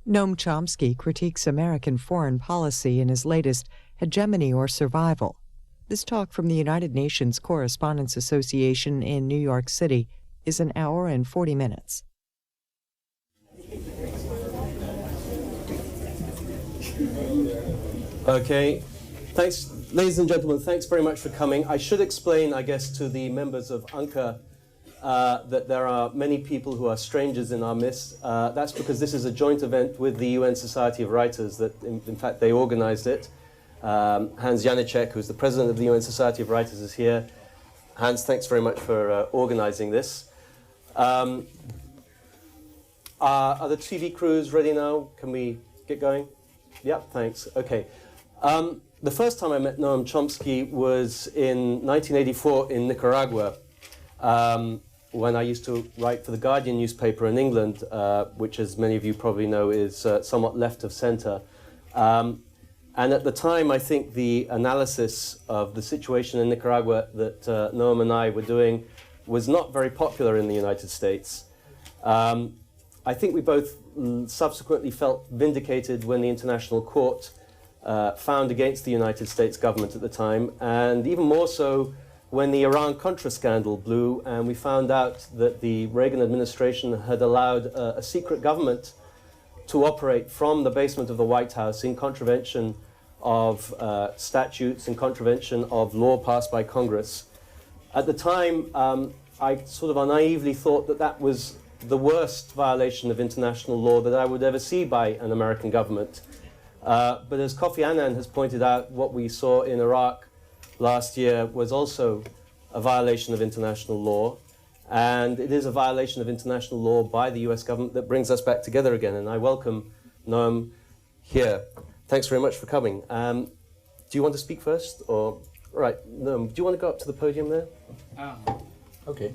Noam Chomsky critiques American foreign policy in his latest Hegemony or Survival. This talk from the United Nations Correspondents Association in New York City is an hour and 40 minutes. Okay, thanks, ladies and gentlemen, thanks very much for coming. I should explain, I guess, to the members of UNCA that there are many people who are strangers in our midst. That's because this is a joint event with the UN Society of Writers that, in fact, they organized it. Hans Janicek, who's the president of the UN Society of Writers, is here. Hans, thanks very much for organizing this. Are the TV crews ready now? Can we get going? Yep, thanks. Okay. The first time I met Noam Chomsky was in 1984 in Nicaragua, when I used to write for the Guardian newspaper in England, which, as many of you probably know, is somewhat left of center. And at the time, I think the analysis of the situation in Nicaragua that Noam and I were doing was not very popular in the United States. I think we both subsequently felt vindicated when the International Court found against the United States government at the time, and even more so when the Iran-Contra scandal blew and we found out that the Reagan administration had allowed a secret government to operate from the basement of the White House in contravention of statutes, in contravention of law passed by Congress. At the time, I sort of naively thought that that was the worst violation of international law that I would ever see by an American government. But as Kofi Annan has pointed out, what we saw in Iraq last year was also a violation of international law. And it is a violation of international law by the US government that brings us back together again. And I welcome Noam here. Thanks very much for coming. Do you want to speak first? Or, all right, Noam, do you want to go up to the podium there? Okay.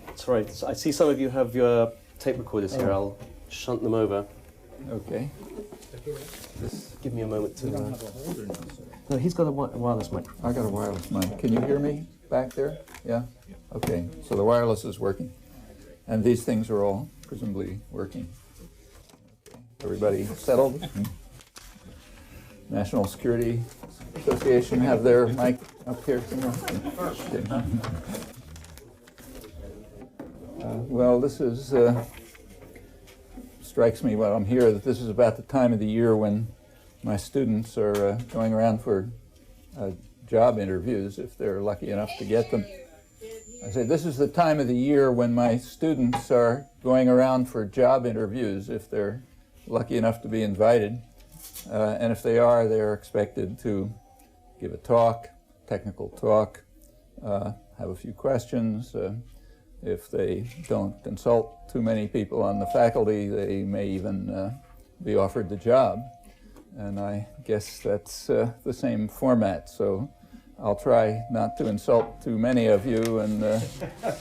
That's right. So I see some of you have your tape recorders here. I'll shunt them over. Okay. Just give me a moment to... You don't have a holder now, sir. No, he's got a wireless microphone. I got a wireless mic. Can you hear me back there? Yeah? Okay, so the wireless is working. And these things are all presumably working. Okay. Everybody settled? National Security Association have their mic up here somewhere? Okay. Well, this is... strikes me while I'm here that this is about the time of the year when my students are going around for job interviews, if they're lucky enough to get them. I say this is the time of the year when my students are going around for job interviews, if they're lucky enough to be invited. And if they are, they're expected to give a talk, technical talk, have a few questions. If they don't consult too many people on the faculty, they may even be offered the job. And I guess that's the same format. So I'll try not to insult too many of you, and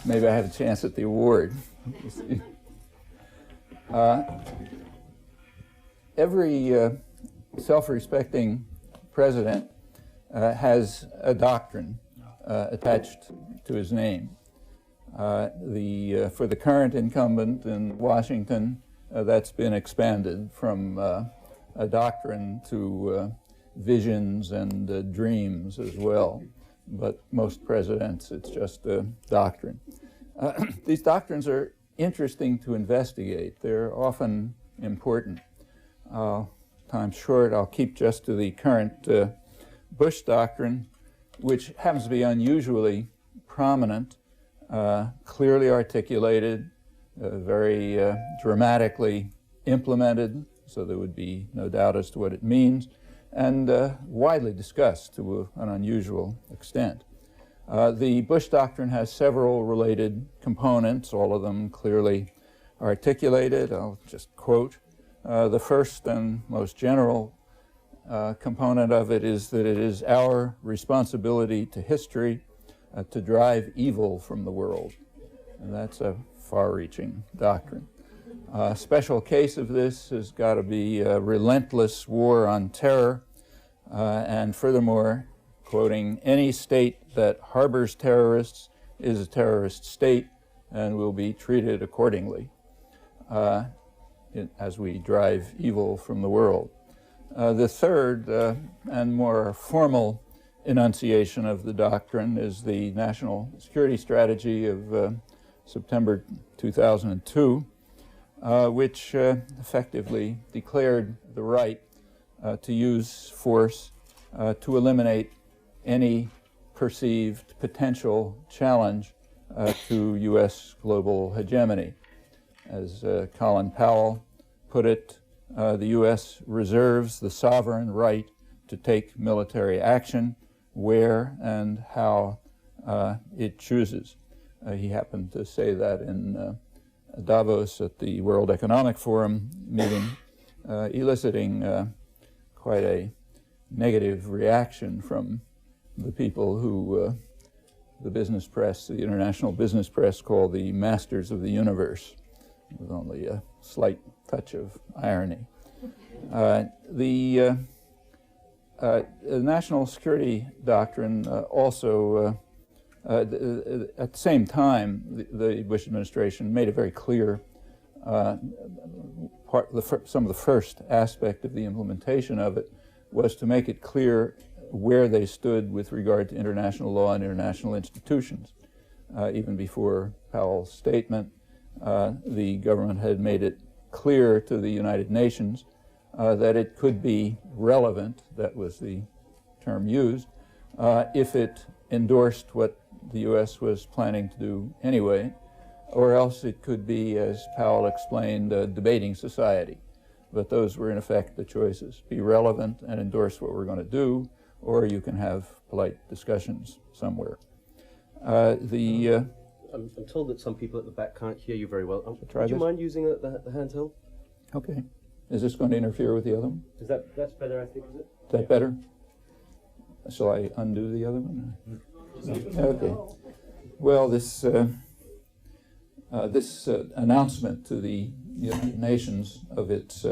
maybe I have a chance at the award. We'll see. Every self-respecting president has a doctrine attached to his name. For the current incumbent in Washington, that's been expanded from a doctrine to visions and dreams as well. But most presidents, it's just a doctrine. These doctrines are interesting to investigate. They're often important. Time's short, I'll keep just to the current Bush doctrine, which happens to be unusually prominent. Clearly articulated, very dramatically implemented, so there would be no doubt as to what it means, and widely discussed to an unusual extent. The Bush doctrine has several related components, all of them clearly articulated. I'll just quote. The first and most general component of it is that it is our responsibility to history to drive evil from the world. And that's a far-reaching doctrine. A special case of this has got to be a relentless war on terror, and furthermore, quoting, any state that harbors terrorists is a terrorist state, and will be treated accordingly as we drive evil from the world. The third and more formal enunciation of the doctrine is the National Security Strategy of September 2002, which effectively declared the right to use force to eliminate any perceived potential challenge to U.S. global hegemony. As Colin Powell put it, the U.S. reserves the sovereign right to take military action where and how it chooses. He happened to say that in Davos at the World Economic Forum meeting, eliciting quite a negative reaction from the people who the business press, the international business press, call the masters of the universe, with only a slight touch of irony. The national security doctrine also, at the same time, the Bush administration made it very clear, some of the first aspect of the implementation of it was to make it clear where they stood with regard to international law and international institutions. Even before Powell's statement, the government had made it clear to the United Nations that it could be relevant, that was the term used, if it endorsed what the U.S. was planning to do anyway, or else it could be, as Powell explained, a debating society. But those were in effect the choices: be relevant and endorse what we're going to do, or you can have polite discussions somewhere. I'm told that some people at the back can't hear you very well. Would you mind using the handheld? Okay. Is this going to interfere with the other one? That's better, I think, is it? Is that better? Shall I undo the other one? Okay. Well, this announcement to the United Nations of its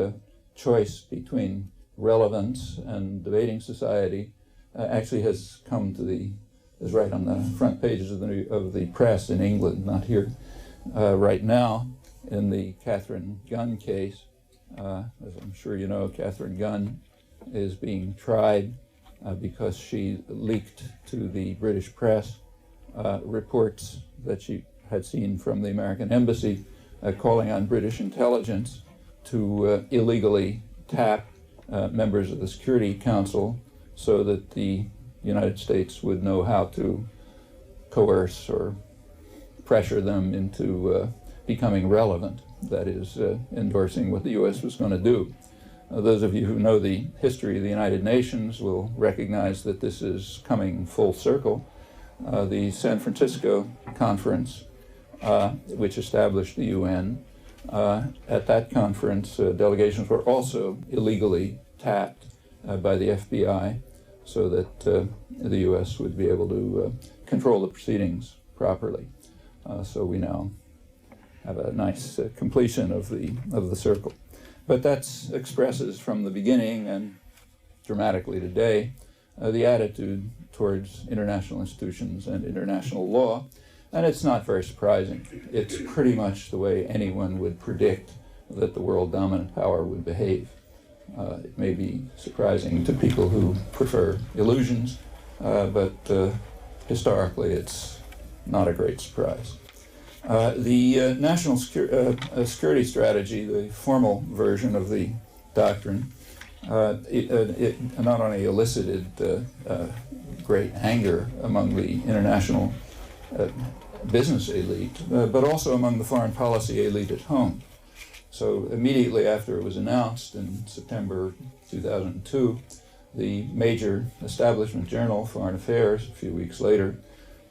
choice between relevance and debating society actually has come to is right on the front pages of the press in England, not here right now, in the Catherine Gunn case. As I'm sure you know, Catherine Gunn is being tried because she leaked to the British press reports that she had seen from the American embassy calling on British intelligence to illegally tap members of the Security Council so that the United States would know how to coerce or pressure them into becoming relevant, that is, endorsing what the U.S. was going to do. Those of you who know the history of the United Nations will recognize that this is coming full circle. The San Francisco Conference, which established the UN, at that conference, delegations were also illegally tapped by the FBI so that the U.S. would be able to control the proceedings properly. So we now have a nice completion of the circle. But that expresses from the beginning and dramatically today the attitude towards international institutions and international law. And it's not very surprising. It's pretty much the way anyone would predict that the world dominant power would behave. It may be surprising to people who prefer illusions, but historically it's not a great surprise. The National Security Strategy, the formal version of the doctrine, it not only elicited great anger among the international business elite, but also among the foreign policy elite at home. So immediately after it was announced in September 2002, the major establishment journal, Foreign Affairs, a few weeks later,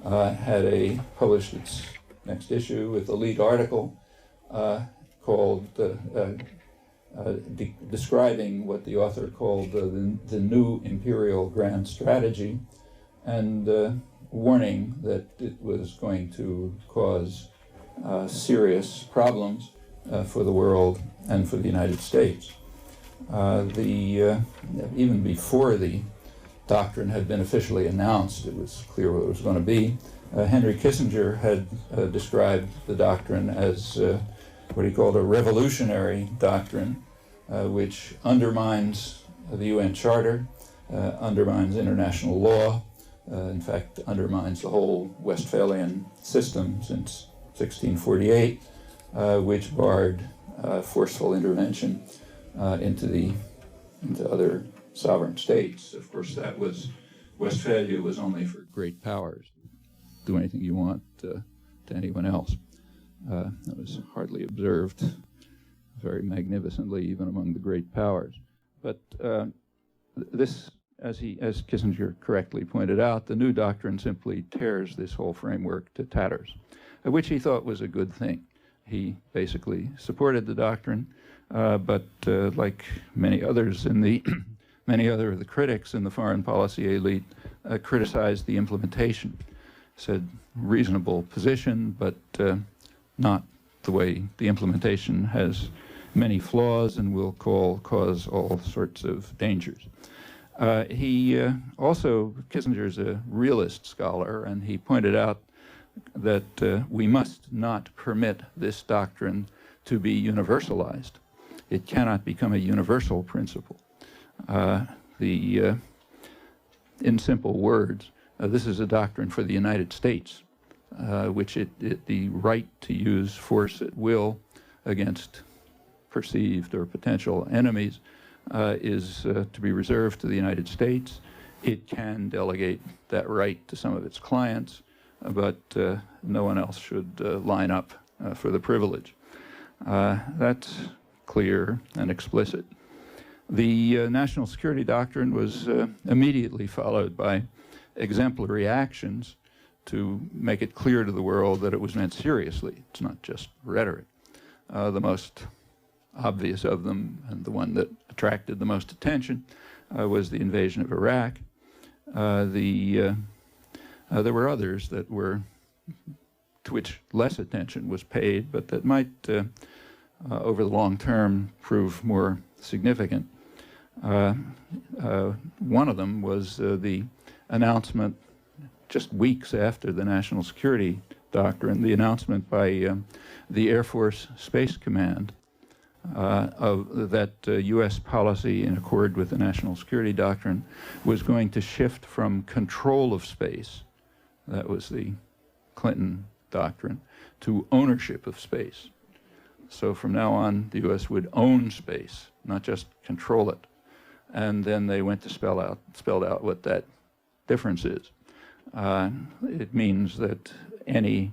published its next issue with a lead article called describing what the author called the new imperial grand strategy, and warning that it was going to cause serious problems for the world and for the United States. Even before the doctrine had been officially announced, it was clear what it was going to be. Henry Kissinger had described the doctrine as what he called a revolutionary doctrine, which undermines the UN Charter, undermines international law, in fact, undermines the whole Westphalian system since 1648, which barred forceful intervention into other sovereign states. Of course, that was, Westphalia was only for great powers. Do anything you want to anyone else. That was hardly observed very magnificently even among the great powers. But this, as Kissinger correctly pointed out, the new doctrine simply tears this whole framework to tatters, which he thought was a good thing. He basically supported the doctrine, but like many others in the many other of the critics in the foreign policy elite, criticized the implementation. Said reasonable position, but not the way the implementation has many flaws and will cause all sorts of dangers. He also, Kissinger's a realist scholar, and he pointed out that we must not permit this doctrine to be universalized. It cannot become a universal principle. In simple words, this is a doctrine for the United States, which the right to use force at will against perceived or potential enemies is to be reserved to the United States. It can delegate that right to some of its clients, but no one else should line up for the privilege. That's clear and explicit. The national security doctrine was immediately followed by exemplary actions to make it clear to the world that it was meant seriously. It's not just rhetoric. The most obvious of them, and the one that attracted the most attention, was the invasion of Iraq. There were others that were, to which less attention was paid, but that might, over the long term, prove more significant. One of them was the announcement, just weeks after the national security doctrine, the announcement by the Air Force Space Command that U.S. policy in accord with the national security doctrine was going to shift from control of space, that was the Clinton doctrine, to ownership of space. So from now on, the U.S. would own space, not just control it. And then they went to spelled out what that difference is. It means that any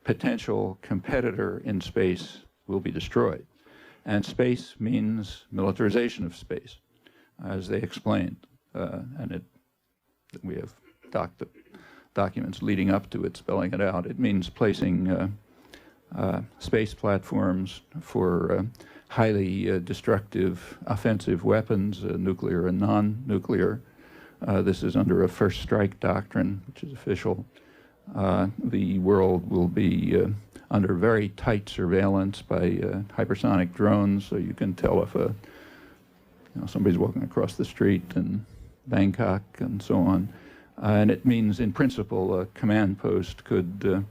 potential competitor in space will be destroyed. And space means militarization of space, as they explained. We have documents leading up to it spelling it out. It means placing space platforms for highly destructive offensive weapons, nuclear and non-nuclear. This is under a first strike doctrine, which is official. The world will be under very tight surveillance by hypersonic drones, so you can tell if somebody's walking across the street in Bangkok and so on. And it means, in principle, a command post could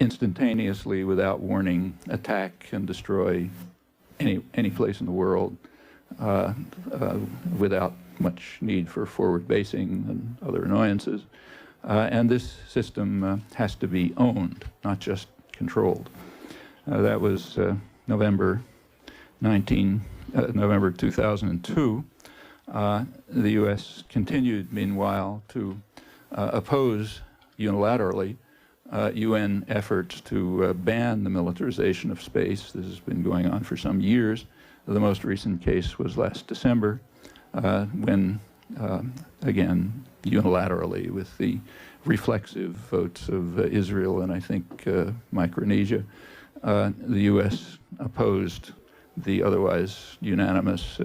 instantaneously, without warning, attack and destroy any place in the world without much need for forward basing and other annoyances. And this system has to be owned, not just controlled. That was November 2002. The U.S. continued, meanwhile, to oppose unilaterally UN efforts to ban the militarization of space. This has been going on for some years. The most recent case was last December, when, again, unilaterally, with the reflexive votes of Israel and I think Micronesia, the U.S. opposed the otherwise unanimous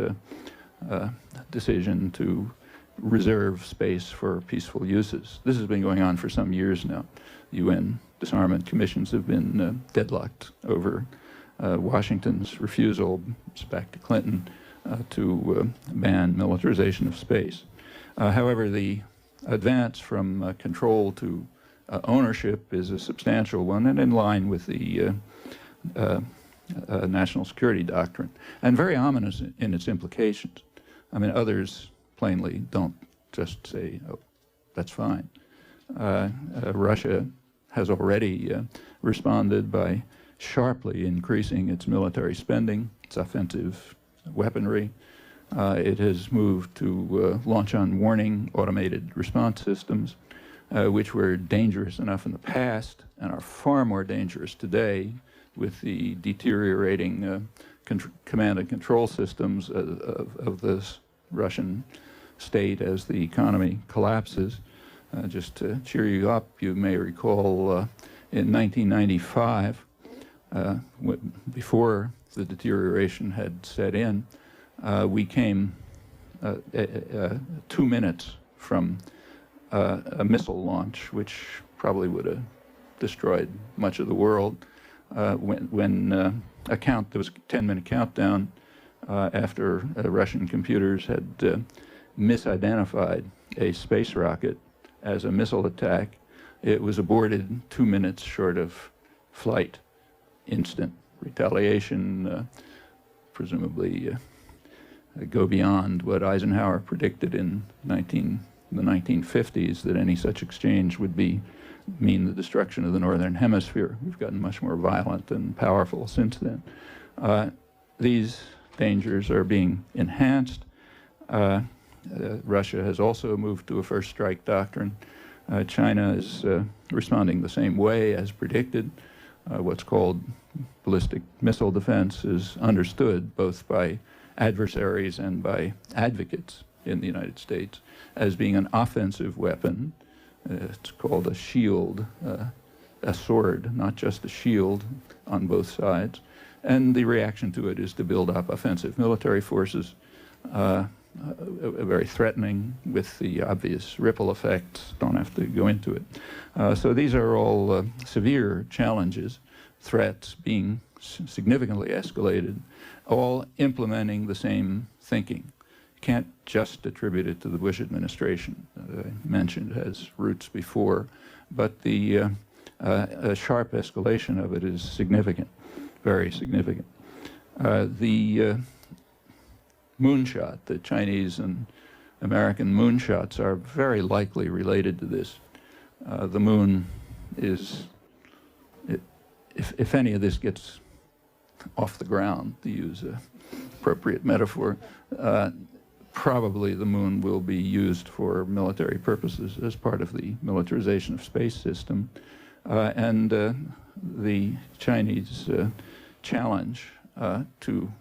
decision to reserve space for peaceful uses. This has been going on for some years now. UN disarmament commissions have been deadlocked over Washington's refusal, it's back to Clinton, to ban militarization of space. However, the advance from control to ownership is a substantial one and in line with the national security doctrine, and very ominous in its implications. I mean, others plainly don't just say, oh, that's fine. Russia has already responded by sharply increasing its military spending, its offensive weaponry. It has moved to launch on warning automated response systems, which were dangerous enough in the past and are far more dangerous today with the deteriorating command and control systems of this Russian state as the economy collapses. Just to cheer you up, you may recall in 1995, before the deterioration had set in, we came 2 minutes from a missile launch, which probably would have destroyed much of the world. When there was a 10-minute countdown after Russian computers had misidentified a space rocket as a missile attack. It was aborted 2 minutes short of flight. Instant retaliation, presumably go beyond what Eisenhower predicted in the 1950s, that any such exchange would mean the destruction of the Northern Hemisphere. We've gotten much more violent and powerful since then. These dangers are being enhanced. Russia has also moved to a first strike doctrine. China is responding the same way as predicted. What's called ballistic missile defense is understood both by adversaries and by advocates in the United States as being an offensive weapon. It's called a shield, a sword, not just a shield on both sides. And the reaction to it is to build up offensive military forces, very threatening with the obvious ripple effects. Don't have to go into it. So these are all severe challenges, threats being significantly escalated, all implementing the same thinking. Can't just attribute it to the Bush administration, that I mentioned has roots before, but the sharp escalation of it is significant, very significant. The moonshot, the Chinese and American moonshots are very likely related to this. The moon is, if any of this gets off the ground, to use an appropriate metaphor, probably the moon will be used for military purposes as part of the militarization of space system. And the Chinese challenge to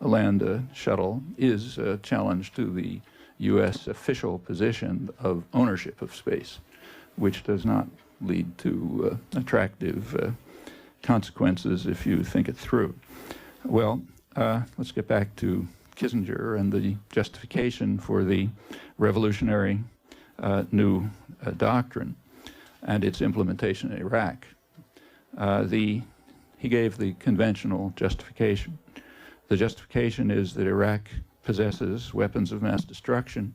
land a shuttle is a challenge to the U.S. official position of ownership of space, which does not lead to attractive consequences if you think it through. Well, let's get back to Kissinger and the justification for the revolutionary new doctrine and its implementation in Iraq. He gave the conventional justification. The justification is that Iraq possesses weapons of mass destruction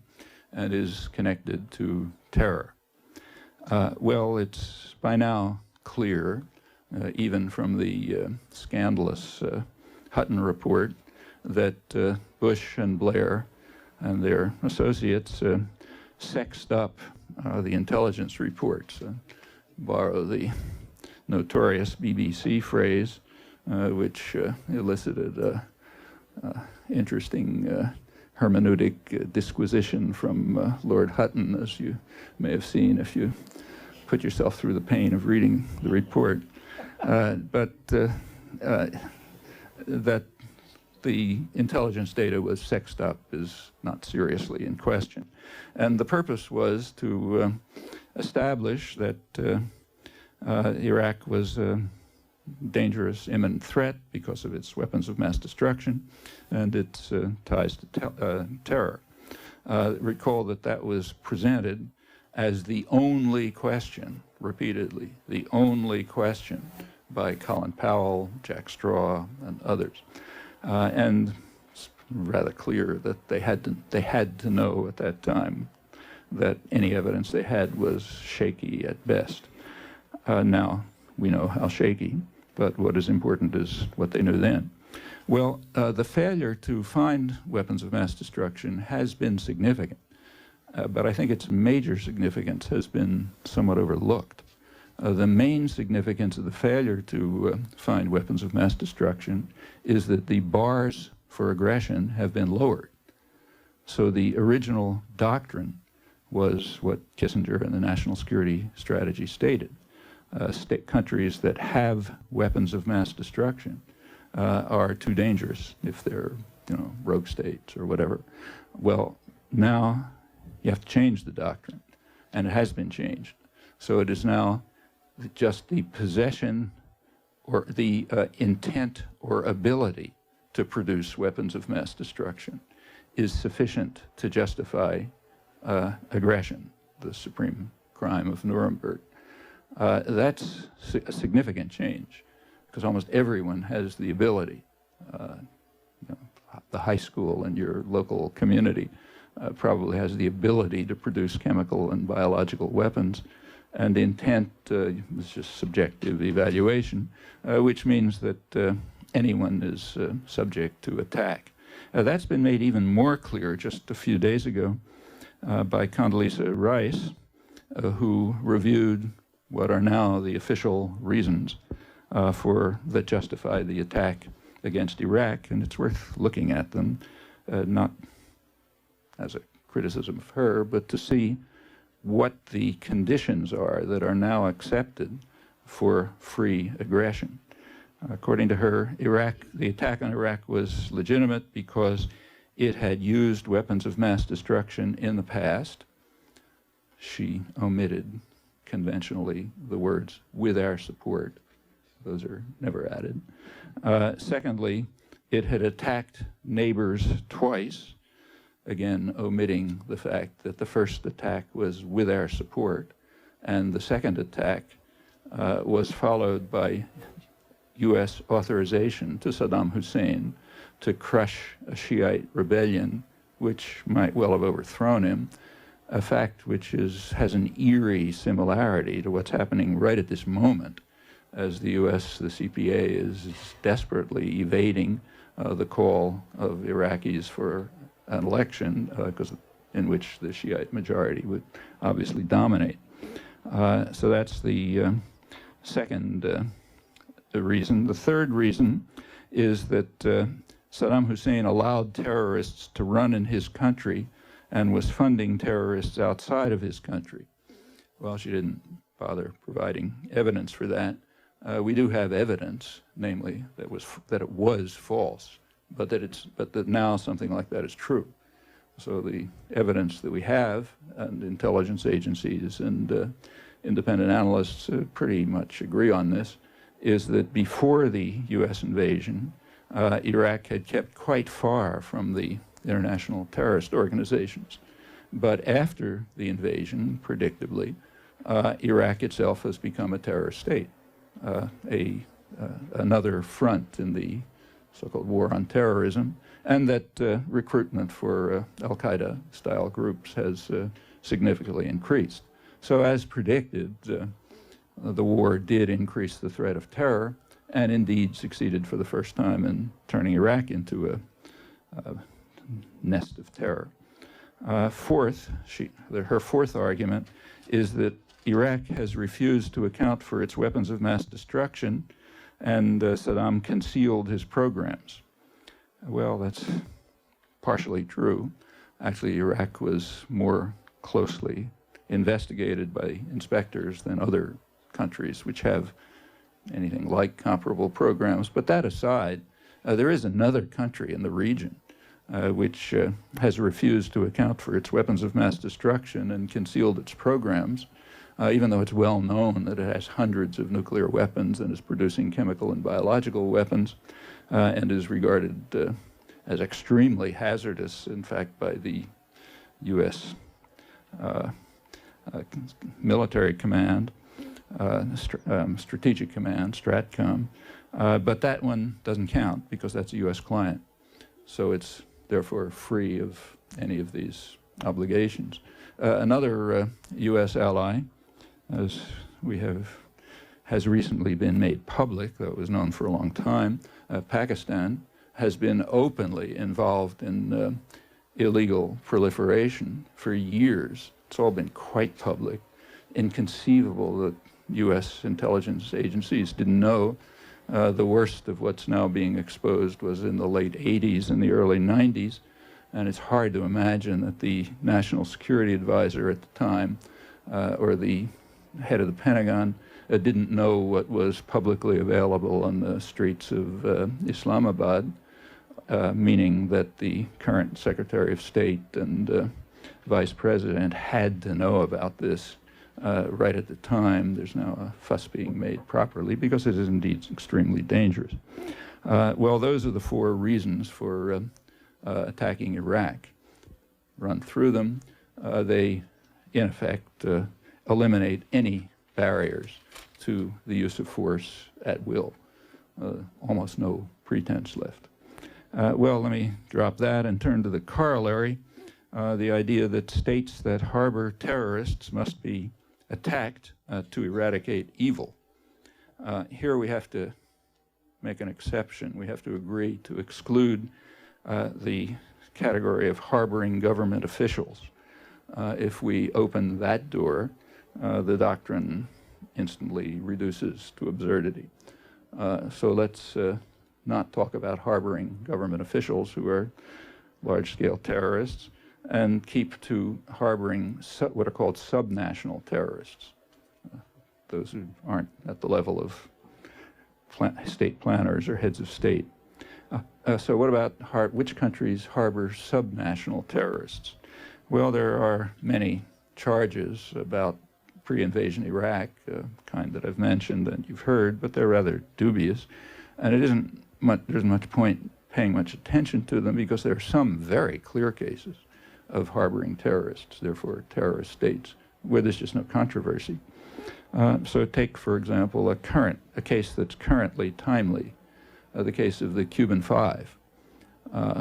and is connected to terror. Well, it's by now clear, even from the scandalous Hutton report, that Bush and Blair and their associates sexed up the intelligence reports, borrow the notorious BBC phrase, which elicited interesting hermeneutic disquisition from Lord Hutton, as you may have seen if you put yourself through the pain of reading the report. But that the intelligence data was sexed up is not seriously in question. And the purpose was to establish that Iraq was a dangerous, imminent threat because of its weapons of mass destruction and its ties to terror. Recall that that was presented as the only question, repeatedly, the only question by Colin Powell, Jack Straw, and others. And it's rather clear that they had to know at that time that any evidence they had was shaky at best. Now, we know how shaky, but what is important is what they knew then. Well, the failure to find weapons of mass destruction has been significant, but I think its major significance has been somewhat overlooked. The main significance of the failure to find weapons of mass destruction is that the bars for aggression have been lowered. So the original doctrine was what Kissinger and the National Security Strategy stated. Countries that have weapons of mass destruction are too dangerous if they're, rogue states or whatever. Well, now you have to change the doctrine, and it has been changed. So it is now just the possession or the intent or ability to produce weapons of mass destruction is sufficient to justify aggression, the supreme crime of Nuremberg. That's a significant change, because almost everyone has the ability. The high school in your local community probably has the ability to produce chemical and biological weapons, and the intent is just subjective evaluation, which means that anyone is subject to attack. That's been made even more clear just a few days ago by Condoleezza Rice, who reviewed what are now the official reasons that justify the attack against Iraq, and it's worth looking at them, not as a criticism of her, but to see what the conditions are that are now accepted for free aggression. According to her, the attack on Iraq was legitimate because it had used weapons of mass destruction in the past. She omitted conventionally the words "with our support." Those are never added. Secondly, it had attacked neighbors twice, again omitting the fact that the first attack was with our support, and the second attack was followed by U.S. authorization to Saddam Hussein to crush a Shiite rebellion, which might well have overthrown him, a fact which has an eerie similarity to what's happening right at this moment, as the U.S., the CPA, is desperately evading the call of Iraqis for an election, in which the Shiite majority would obviously dominate. So that's the second reason. The third reason is that Saddam Hussein allowed terrorists to run in his country and was funding terrorists outside of his country. Well, she didn't bother providing evidence for that. We do have evidence, namely that it was false, but that now something like that is true. So the evidence that we have, and intelligence agencies and independent analysts pretty much agree on this, is that before the U.S. invasion, Iraq had kept quite far from the international terrorist organizations. But after the invasion, predictably, Iraq itself has become a terrorist state, another front in the so-called war on terrorism, and that recruitment for al-Qaeda style groups has significantly increased. So as predicted, the war did increase the threat of terror, and indeed succeeded for the first time in turning Iraq into a nest of terror. Her fourth argument is that Iraq has refused to account for its weapons of mass destruction, and Saddam concealed his programs. Well, that's partially true. Actually, Iraq was more closely investigated by inspectors than other countries which have anything like comparable programs. But that aside, there is another country in the region which has refused to account for its weapons of mass destruction and concealed its programs, even though it's well known that it has hundreds of nuclear weapons and is producing chemical and biological weapons, and is regarded as extremely hazardous, in fact, by the U.S. Military Command, Strategic Command, STRATCOM, but that one doesn't count because that's a U.S. client. So it's therefore free of any of these obligations. Another U.S. ally, as has recently been made public, though it was known for a long time, Pakistan, has been openly involved in illegal proliferation for years. It's all been quite public. Inconceivable that U.S. intelligence agencies didn't know. The worst of what's now being exposed was in the late 80s and the early 90s, and it's hard to imagine that the National Security Advisor at the time, or the head of the Pentagon, didn't know what was publicly available on the streets of Islamabad, meaning that the current Secretary of State and Vice President had to know about this right at the time. There's now a fuss being made properly because it is indeed extremely dangerous. Well, those are the four reasons for attacking Iraq. Run through them. They, in effect, eliminate any barriers to the use of force at will. Almost no pretense left. Well, let me drop that and turn to the corollary, the idea that states that harbor terrorists must be attacked to eradicate evil. Here we have to make an exception. We have to agree to exclude the category of harboring government officials. If we open that door, the doctrine instantly reduces to absurdity. So let's not talk about harboring government officials who are large-scale terrorists, and keep to harboring what are called subnational terrorists, those who aren't at the level of state planners or heads of state. So what about which countries harbor subnational terrorists? Well, there are many charges about pre-invasion Iraq, kind that I've mentioned and you've heard, but they're rather dubious, and there isn't much point paying much attention to them because there are some very clear cases of harboring terrorists, therefore terrorist states, where there's just no controversy. So take, for example, a case that's currently timely, the case of the Cuban Five,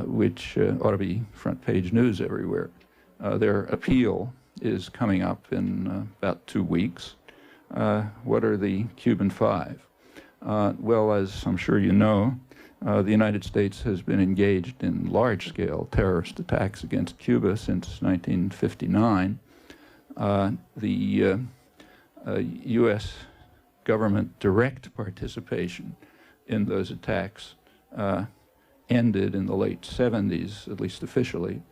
which ought to be front page news everywhere. Their appeal is coming up in about 2 weeks. What are the Cuban Five? Well, as I'm sure you know, the United States has been engaged in large-scale terrorist attacks against Cuba since 1959. The U.S. government direct participation in those attacks ended in the late 70s, at least officially.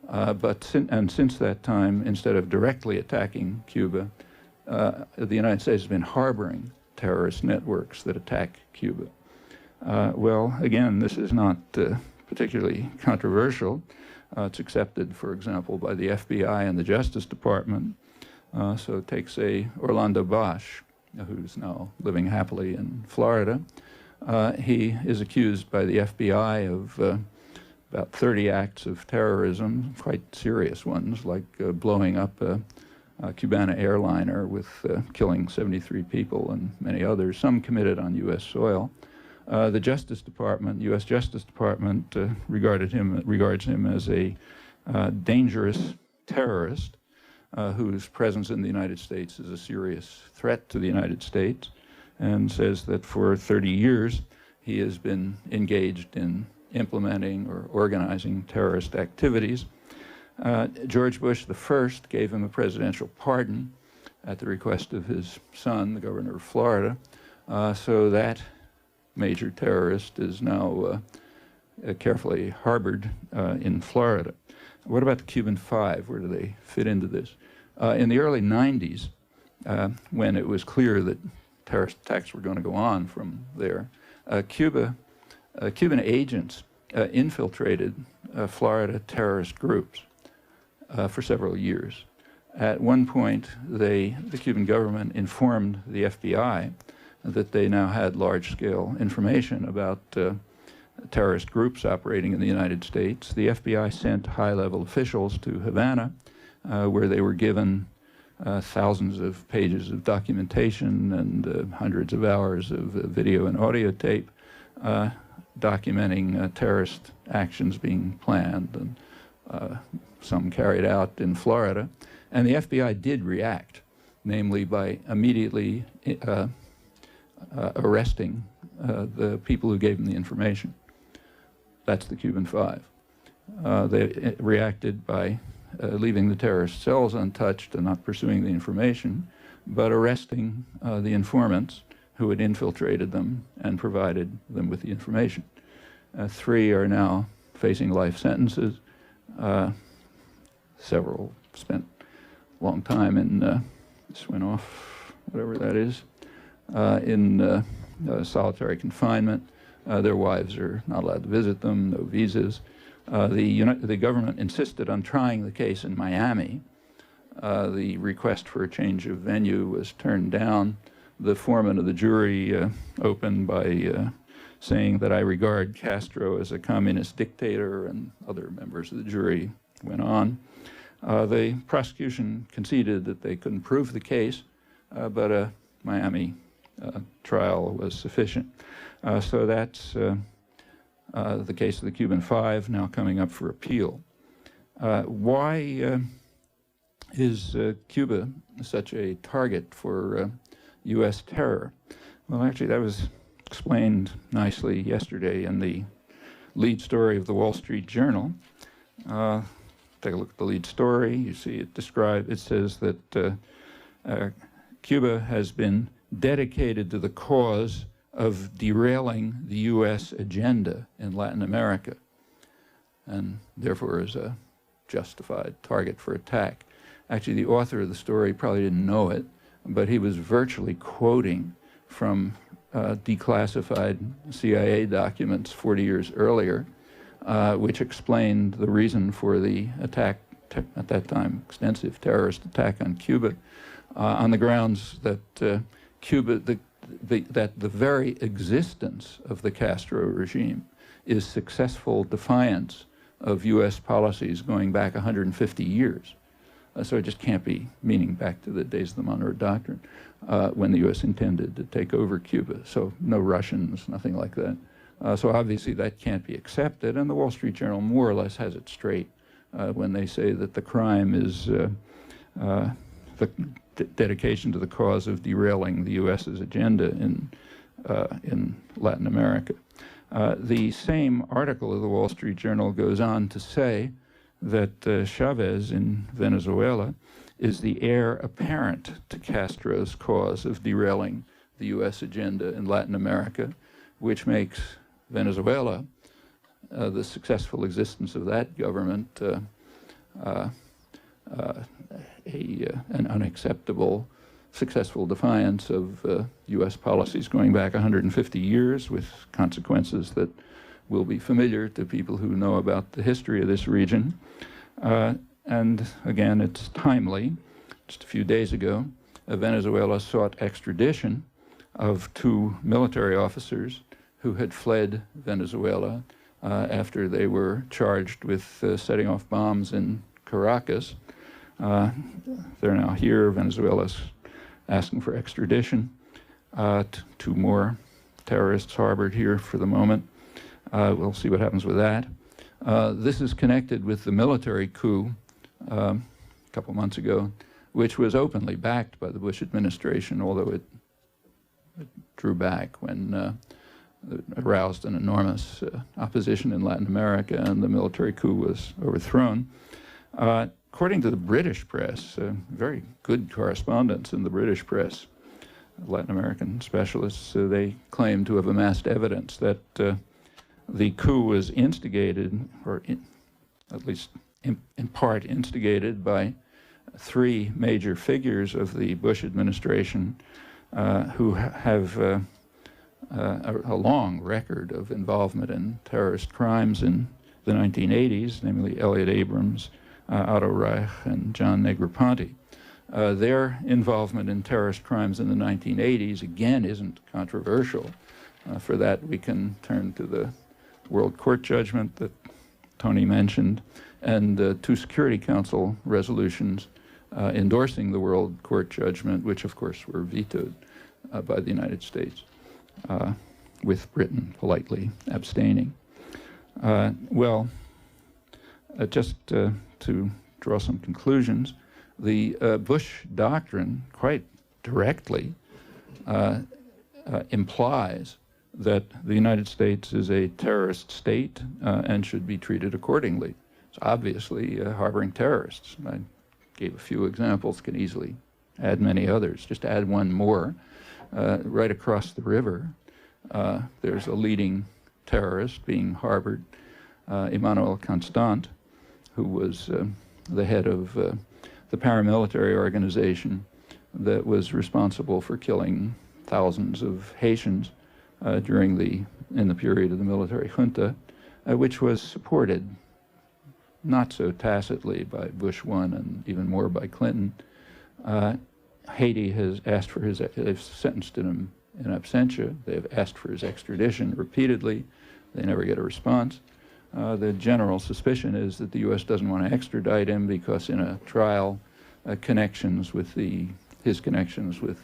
But since that time, instead of directly attacking Cuba, the United States has been harboring terrorist networks that attack Cuba. Well, again, this is not particularly controversial. It's accepted, for example, by the FBI and the Justice Department. So take, say, Orlando Bosch, who's now living happily in Florida. He is accused by the FBI of about 30 acts of terrorism, quite serious ones, like blowing up a Cubana airliner with killing 73 people and many others, some committed on U.S. soil. The Justice Department, U.S. Justice Department, regards him as a dangerous terrorist whose presence in the United States is a serious threat to the United States, and says that for 30 years he has been engaged in implementing or organizing terrorist activities. George Bush I gave him a presidential pardon at the request of his son, the governor of Florida, so that major terrorist is now carefully harbored in Florida. What about the Cuban Five? Where do they fit into this? In the early 90s, when it was clear that terrorist attacks were going to go on from there, Cuban agents infiltrated Florida terrorist groups for several years. At one point, the Cuban government informed the FBI that they now had large-scale information about terrorist groups operating in the United States. The FBI sent high-level officials to Havana, where they were given thousands of pages of documentation and hundreds of hours of video and audio tape documenting terrorist actions being planned and some carried out in Florida. And the FBI did react, namely by immediately arresting the people who gave them the information. That's the Cuban Five. They reacted by leaving the terrorist cells untouched and not pursuing the information, but arresting the informants who had infiltrated them and provided them with the information. 3 are now facing life sentences. Several spent a long time in, this went off, whatever that is, in solitary confinement. Their wives are not allowed to visit them, no visas. The government insisted on trying the case in Miami. The request for a change of venue was turned down. The foreman of the jury opened by saying that I regard Castro as a communist dictator, and other members of the jury went on. The prosecution conceded that they couldn't prove the case, but a Miami trial was sufficient. So that's the case of the Cuban Five, now coming up for appeal. Why is Cuba such a target for U.S. terror? Well, actually, that was explained nicely yesterday in the lead story of the Wall Street Journal. Take a look at the lead story. You see it described. It says that Cuba has been dedicated to the cause of derailing the U.S. agenda in Latin America, and therefore is a justified target for attack. Actually, the author of the story probably didn't know it, but he was virtually quoting from declassified CIA documents 40 years earlier, which explained the reason for the attack, at that time, extensive terrorist attack on Cuba, on the grounds that that the very existence of the Castro regime is successful defiance of U.S. policies going back 150 years. So it just can't be meaning back to the days of the Monroe Doctrine, when the U.S. intended to take over Cuba. So no Russians, nothing like that. So obviously that can't be accepted, and the Wall Street Journal more or less has it straight when they say that the crime is the dedication to the cause of derailing the U.S.'s agenda in Latin America. The same article of the Wall Street Journal goes on to say that Chavez in Venezuela is the heir apparent to Castro's cause of derailing the U.S. agenda in Latin America, which makes Venezuela, the successful existence of that government, an unacceptable, successful defiance of U.S. policies going back 150 years, with consequences that will be familiar to people who know about the history of this region. And again, it's timely. Just a few days ago, Venezuela sought extradition of 2 military officers who had fled Venezuela after they were charged with setting off bombs in Caracas. They're now here. Venezuela's asking for extradition. 2 more terrorists harbored here for the moment. We'll see what happens with that. This is connected with the military coup a couple months ago, which was openly backed by the Bush administration, although it drew back when it aroused an enormous opposition in Latin America, and the military coup was overthrown. According to the British press, very good correspondents in the British press, Latin American specialists, they claim to have amassed evidence that the coup was instigated, or at least in part instigated, by 3 major figures of the Bush administration who have a long record of involvement in terrorist crimes in the 1980s, namely Elliot Abrams, Otto Reich, and John Negroponte. Their involvement in terrorist crimes in the 1980s, again, isn't controversial. For that, we can turn to the World Court judgment that Tony mentioned, and 2 Security Council resolutions endorsing the World Court judgment, which of course were vetoed by the United States, with Britain politely abstaining. Just to draw some conclusions, The Bush doctrine quite directly implies that the United States is a terrorist state and should be treated accordingly. It's obviously harboring terrorists. I gave a few examples, can easily add many others. Just to add one more, right across the river, there's a leading terrorist being harbored, Emmanuel, who was the head of the paramilitary organization that was responsible for killing thousands of Haitians in the period of the military junta, which was supported not so tacitly by Bush 1 and even more by Clinton. Haiti has asked for they've sentenced him in absentia. They've asked for his extradition repeatedly. They never get a response. The general suspicion is that the U.S. doesn't want to extradite him because in a trial, his connections with the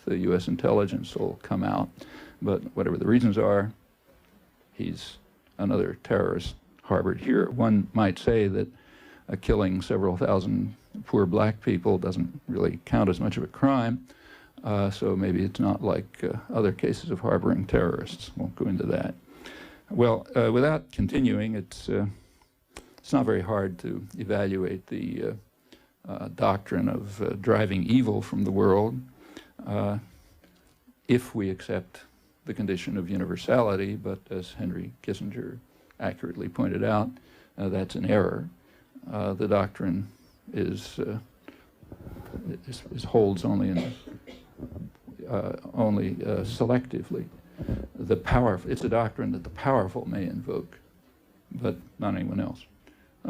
U.S. intelligence will come out. But whatever the reasons are, he's another terrorist harbored here. One might say that killing several thousand poor black people doesn't really count as much of a crime, so maybe it's not like other cases of harboring terrorists. Won't go into that. Well, without continuing, it's not very hard to evaluate the doctrine of driving evil from the world if we accept the condition of universality, but as Henry Kissinger accurately pointed out, that's an error. The doctrine holds only selectively. It's a doctrine that the powerful may invoke, but not anyone else.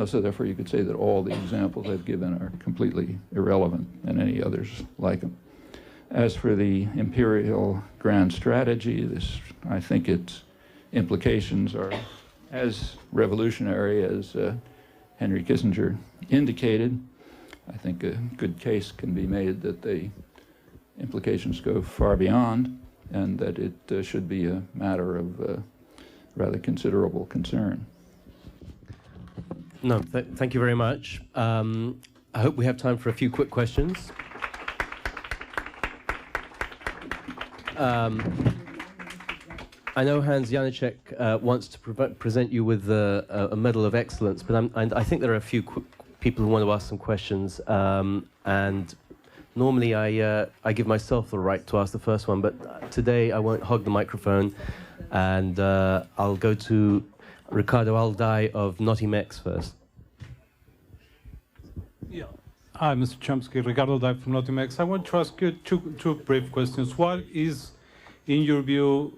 So therefore, you could say that all the examples I've given are completely irrelevant, and any others like them. As for the imperial grand strategy, I think its implications are as revolutionary as Henry Kissinger indicated. I think a good case can be made that the implications go far beyond, and that it should be a matter of rather considerable concern. No, thank you very much. I hope we have time for a few quick questions. I know Hans Janicek wants to present you with a Medal of Excellence, but I think there are a few people who want to ask some questions, and normally I give myself the right to ask the first one, but today I won't hog the microphone, and I'll go to Ricardo Alday of Notimex first. Yeah. Hi, Mr. Chomsky. Ricardo Alday from Notimex. I want to ask you two brief questions. What is, in your view,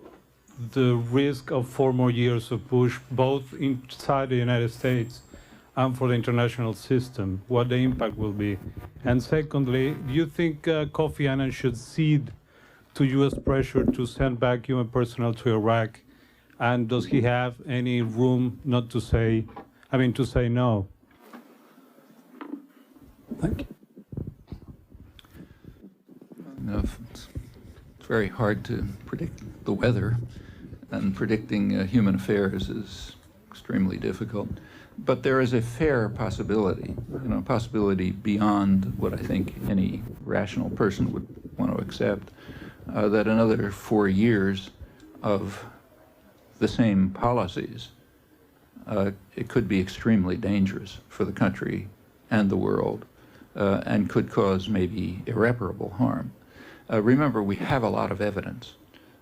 the risk of 4 more years of Bush, both inside the United States and for the international system? What the impact will be? And secondly, do you think Kofi Annan should cede to U.S. pressure to send back human personnel to Iraq? And does he have any room not to say, to say no? Thank you. It's very hard to predict the weather, and predicting human affairs is extremely difficult. But there is a fair possibility, possibility beyond what I think any rational person would want to accept, that another 4 years of the same policies, it could be extremely dangerous for the country and the world, and could cause maybe irreparable harm. Remember, we have a lot of evidence.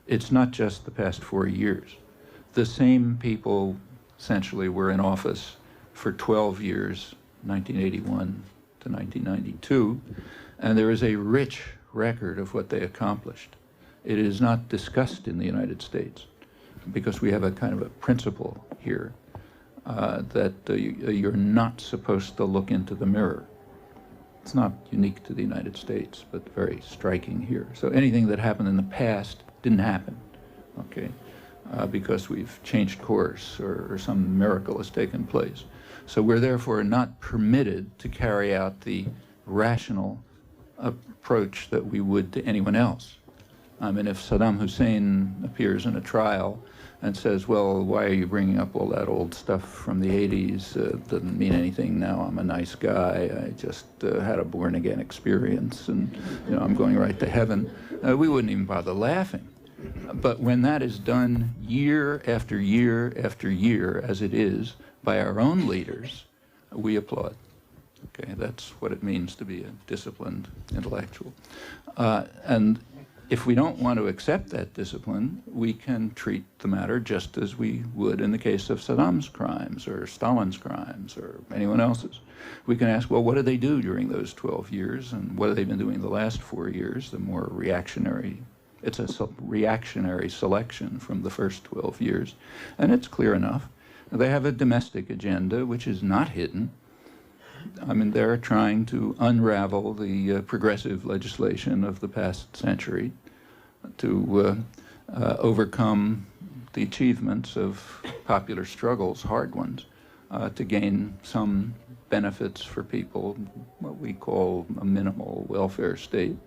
It's not just the past 4 years. The same people essentially were in office for 12 years, 1981 to 1992, and there is a rich record of what they accomplished. It is not discussed in the United States because we have a kind of a principle here that you're not supposed to look into the mirror. It's not unique to the United States, but very striking here. So anything that happened in the past didn't happen, okay, because we've changed course or some miracle has taken place. So we're therefore not permitted to carry out the rational approach that we would to anyone else. I mean, if Saddam Hussein appears in a trial and says, well, why are you bringing up all that old stuff from the 80s? Doesn't mean anything now. I'm a nice guy. I just had a born-again experience, and I'm going right to heaven. We wouldn't even bother laughing. But when that is done year after year after year, as it is, by our own leaders, we applaud. Okay, that's what it means to be a disciplined intellectual. And if we don't want to accept that discipline, we can treat the matter just as we would in the case of Saddam's crimes or Stalin's crimes or anyone else's. We can ask, well, what did they do during those 12 years, and what have they been doing the last 4 years, the more reactionary. It's a reactionary selection from the first 12 years, and it's clear enough. They have a domestic agenda, which is not hidden. I mean, they're trying to unravel the progressive legislation of the past century to overcome the achievements of popular struggles, hard ones, to gain some benefits for people, what we call a minimal welfare state,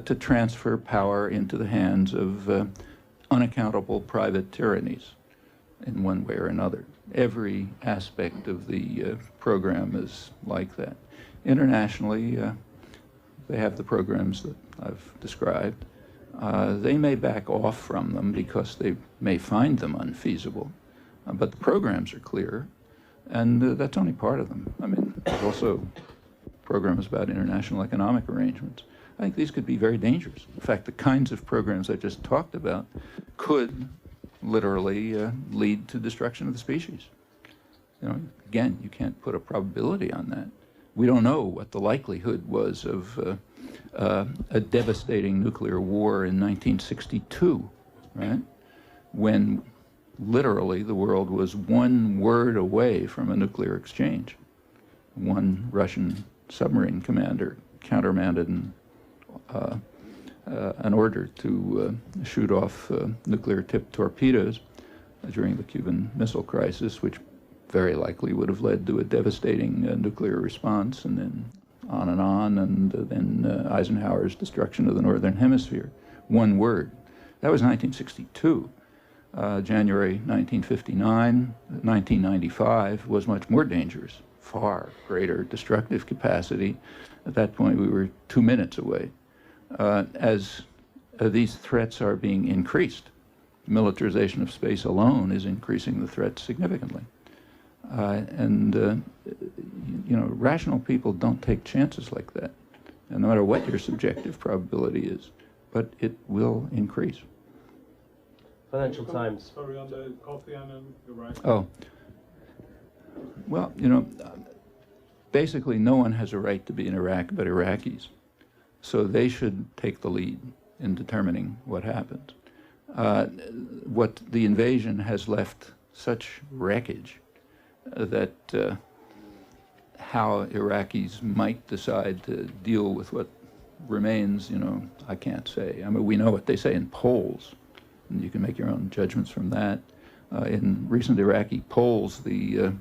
to transfer power into the hands of unaccountable private tyrannies in one way or another. Every aspect of the program is like that. Internationally, they have the programs that I've described. They may back off from them because they may find them unfeasible, but the programs are clear, and that's only part of them. I mean, there's also programs about international economic arrangements. I think these could be very dangerous. In fact, the kinds of programs I just talked about could literally lead to destruction of the species. Again, you can't put a probability on that. We don't know what the likelihood was of a devastating nuclear war in 1962, right? When literally the world was one word away from a nuclear exchange. One Russian submarine commander countermanded an order to shoot off nuclear-tipped torpedoes during the Cuban Missile Crisis, which very likely would have led to a devastating nuclear response, and then and then Eisenhower's destruction of the Northern Hemisphere. One word. That was 1962. January 1959, 1995 was much more dangerous, far greater destructive capacity. At that point, we were 2 minutes away. As these threats are being increased, militarization of space alone is increasing the threat significantly. Rational people don't take chances like that, and no matter what your subjective probability is, but it will increase. Financial Times. Sorry, on the Kofi Annan, you're right. Oh. Well, basically no one has a right to be in Iraq but Iraqis. So they should take the lead in determining what happens. What the invasion has left such wreckage that how Iraqis might decide to deal with what remains, I can't say. I mean, we know what they say in polls, and you can make your own judgments from that. In recent Iraqi polls, the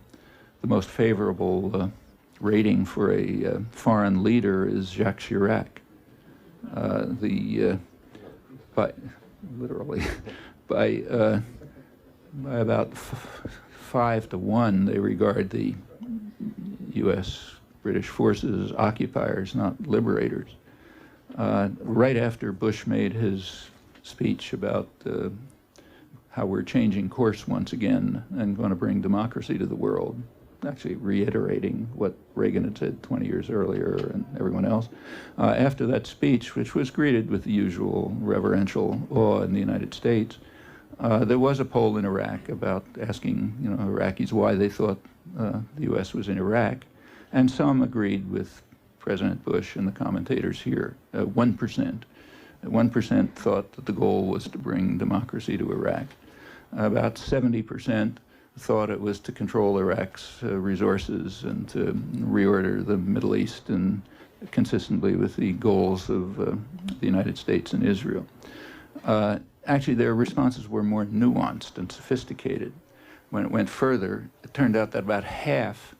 most favorable rating for a foreign leader is Jacques Chirac. By about 5 to 1, they regard the U.S. British forces as occupiers, not liberators. Right after Bush made his speech about how we're changing course once again and going to bring democracy to the world, actually reiterating what Reagan had said 20 years earlier and everyone else. After that speech, which was greeted with the usual reverential awe in the United States, there was a poll in Iraq about asking Iraqis why they thought the U.S. was in Iraq, and some agreed with President Bush and the commentators here. 1%. 1% thought that the goal was to bring democracy to Iraq. About 70% thought it was to control Iraq's resources and to reorder the Middle East and consistently with the goals of the United States and Israel. Actually, their responses were more nuanced and sophisticated. When it went further, it turned out that about half,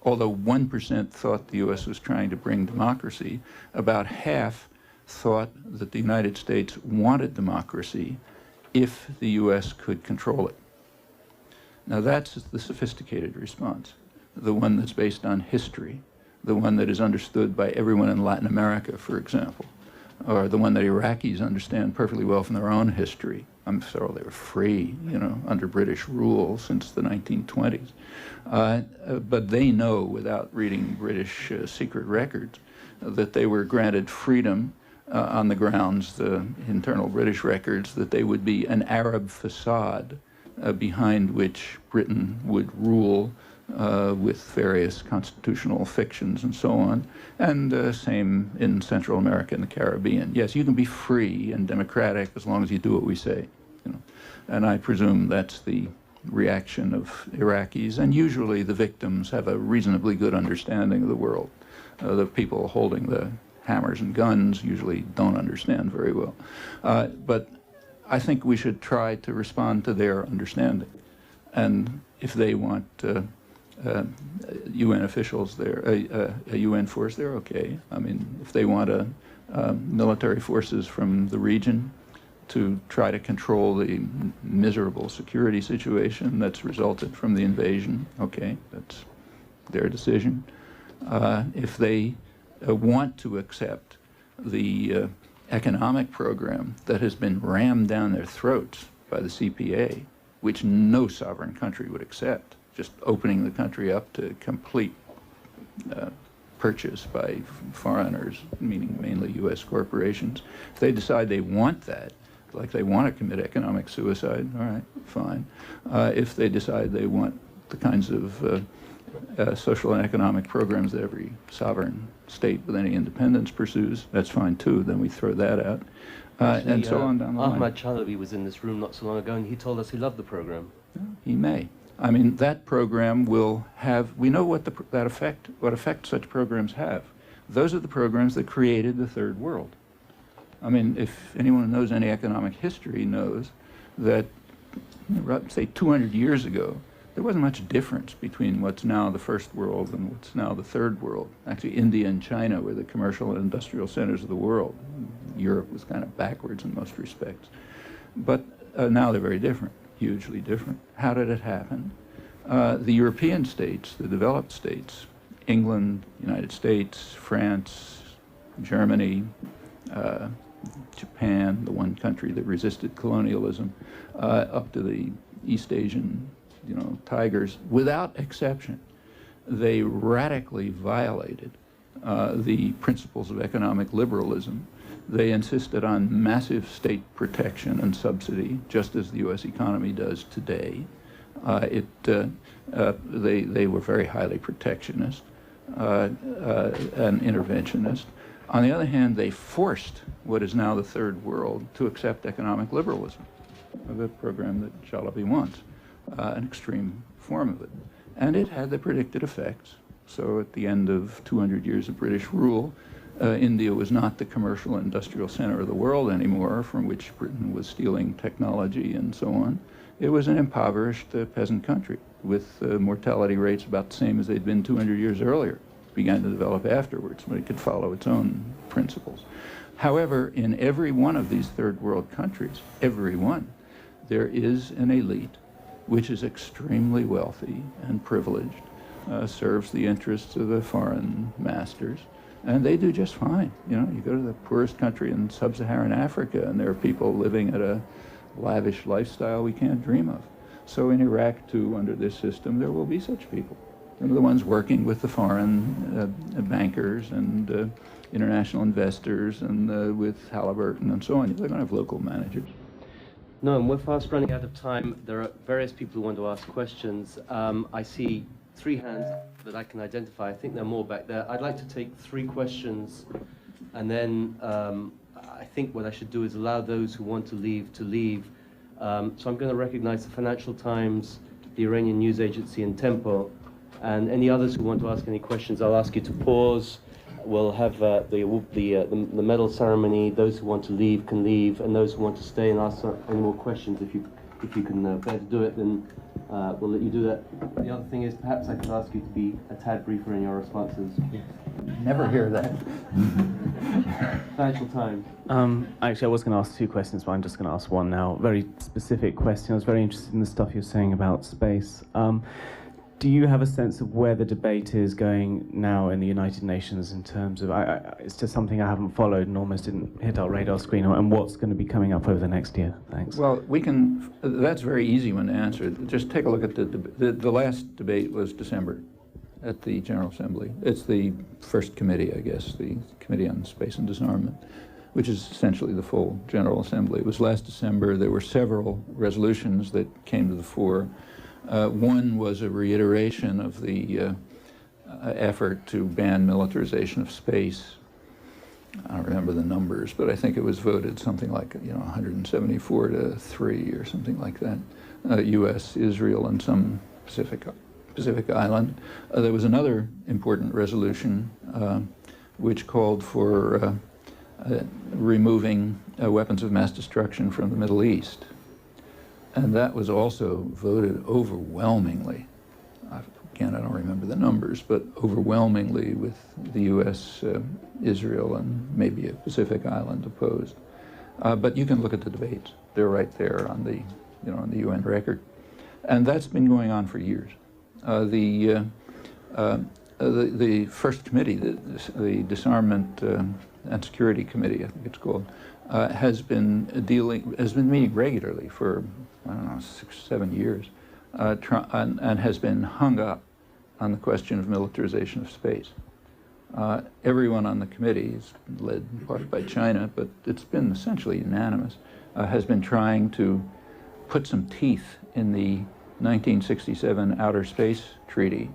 although 1% thought the U.S. was trying to bring democracy, about half thought that the United States wanted democracy if the U.S. could control it. Now that's the sophisticated response, the one that's based on history, the one that is understood by everyone in Latin America, for example, or the one that Iraqis understand perfectly well from their own history. After all, they were free, under British rule since the 1920s. But they know, without reading British secret records, that they were granted freedom on the grounds, the internal British records, that they would be an Arab facade behind which Britain would rule with various constitutional fictions and so on, and same in Central America and the Caribbean. Yes, you can be free and democratic as long as you do what we say, And I presume that's the reaction of Iraqis, and usually the victims have a reasonably good understanding of the world. The people holding the hammers and guns usually don't understand very well. But I think we should try to respond to their understanding. And if they want UN officials there, a UN force there, okay. I mean, if they want military forces from the region to try to control the miserable security situation that's resulted from the invasion, okay, that's their decision. If they want to accept the economic program that has been rammed down their throats by the CPA, which no sovereign country would accept, just opening the country up to complete purchase by foreigners, meaning mainly U.S. corporations. If they decide they want that, like they want to commit economic suicide, all right, fine. If they decide they want the kinds of social and economic programs that every sovereign state with any independence pursues, that's fine too, then we throw that out. Actually, and so on down the line. Ahmad Chalabi was in this room not so long ago, and he told us he loved the program. He may. I mean, that program will have, we know what what effect such programs have. Those are the programs that created the third world. I mean, if anyone who knows any economic history knows that, say, 200 years ago, there wasn't much difference between what's now the first world and what's now the third world. Actually, India and China were the commercial and industrial centers of the world. Europe was kind of backwards in most respects. But now they're very different, hugely different. How did it happen? The European states, the developed states, England, United States, France, Germany, Japan, the one country that resisted colonialism, up to the East Asian tigers, without exception, they radically violated the principles of economic liberalism. They insisted on massive state protection and subsidy, just as the U.S. economy does today. They were very highly protectionist and interventionist. On the other hand, they forced what is now the third world to accept economic liberalism, the program that Chalabi wants. An extreme form of it. And it had the predicted effects. So at the end of 200 years of British rule, India was not the commercial and industrial center of the world anymore, from which Britain was stealing technology and so on. It was an impoverished peasant country with mortality rates about the same as they'd been 200 years earlier. It began to develop afterwards when it could follow its own principles. However, in every one of these third world countries, every one, there is an elite which is extremely wealthy and privileged, serves the interests of the foreign masters, and they do just fine. You go to the poorest country in sub-Saharan Africa, and there are people living at a lavish lifestyle we can't dream of. So in Iraq, too, under this system, there will be such people. They're the ones working with the foreign bankers and international investors and with Halliburton and so on. They're going to have local managers. No, and we're fast running out of time. There are various people who want to ask questions. I see 3 hands that I can identify. I think there are more back there. I'd like to take 3 questions, and then I think what I should do is allow those who want to leave to leave. So I'm going to recognize the Financial Times, the Iranian News Agency, and Tempo. And any others who want to ask any questions, I'll ask you to pause. We'll have the medal ceremony. Those who want to leave can leave, and those who want to stay and ask any more questions, if you can bear to do it, then we'll let you do that. The other thing is, perhaps I could ask you to be a tad briefer in your responses. Never hear that. Financial Times. Actually, I was going to ask two questions, but I'm just going to ask one now. Very specific question. I was very interested in the stuff you're saying about space. Do you have a sense of where the debate is going now in the United Nations in terms of, it's just something I haven't followed and almost didn't hit our radar screen, and what's going to be coming up over the next year? Thanks. Well, that's a very easy one to answer. Just take a look at the last debate was December at the General Assembly. It's the first committee, I guess, the Committee on Space and Disarmament, which is essentially the full General Assembly. It was last December. There were several resolutions that came to the fore. One was a reiteration of the effort to ban militarization of space. I don't remember the numbers, but I think it was voted something like 174 to 3 or something like that. U.S., Israel, and some Pacific island. There was another important resolution which called for removing weapons of mass destruction from the Middle East. And that was also voted overwhelmingly. Again, I don't remember the numbers, but overwhelmingly with the U.S., Israel, and maybe a Pacific island opposed. But you can look at the debates. They're right there on the, on the UN record. And that's been going on for years. The first committee, the Disarmament and Security Committee, I think it's called, has been meeting regularly for, I don't know, 6 or 7 years, and has been hung up on the question of militarization of space. Everyone on the committee, is led in part by China, but it's been essentially unanimous, has been trying to put some teeth in the 1967 Outer Space Treaty,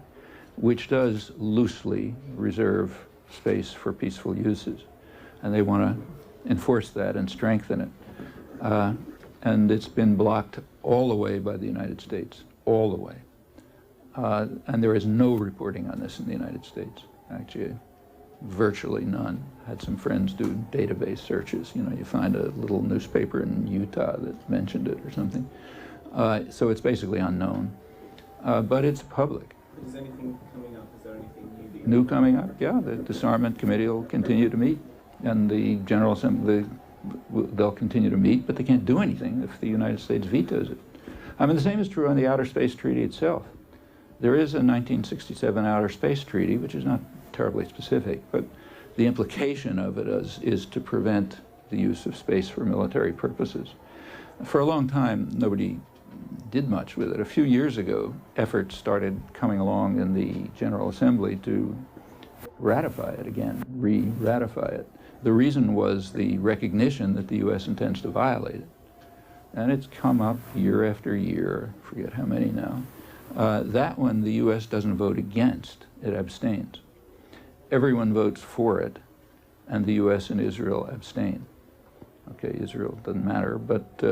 which does loosely reserve space for peaceful uses. And they want to enforce that and strengthen it. And it's been blocked all the way by the United States, all the way. And there is no reporting on this in the United States, actually, virtually none. I had some friends do database searches. You find a little newspaper in Utah that mentioned it or something. So it's basically unknown, but it's public. Is anything coming up? Is there anything New coming up? Yeah, the Disarmament Committee will continue to meet, and the General Assembly, they'll continue to meet, but they can't do anything if the United States vetoes it. I mean, the same is true on the Outer Space Treaty itself. There is a 1967 Outer Space Treaty, which is not terribly specific, but the implication of it is to prevent the use of space for military purposes. For a long time, nobody did much with it. A few years ago, efforts started coming along in the General Assembly to ratify it again, re-ratify it. The reason was the recognition that the U.S. intends to violate it. And it's come up year after year, I forget how many now. That one, the U.S. doesn't vote against, it abstains. Everyone votes for it, and the U.S. and Israel abstain. Okay, Israel doesn't matter, but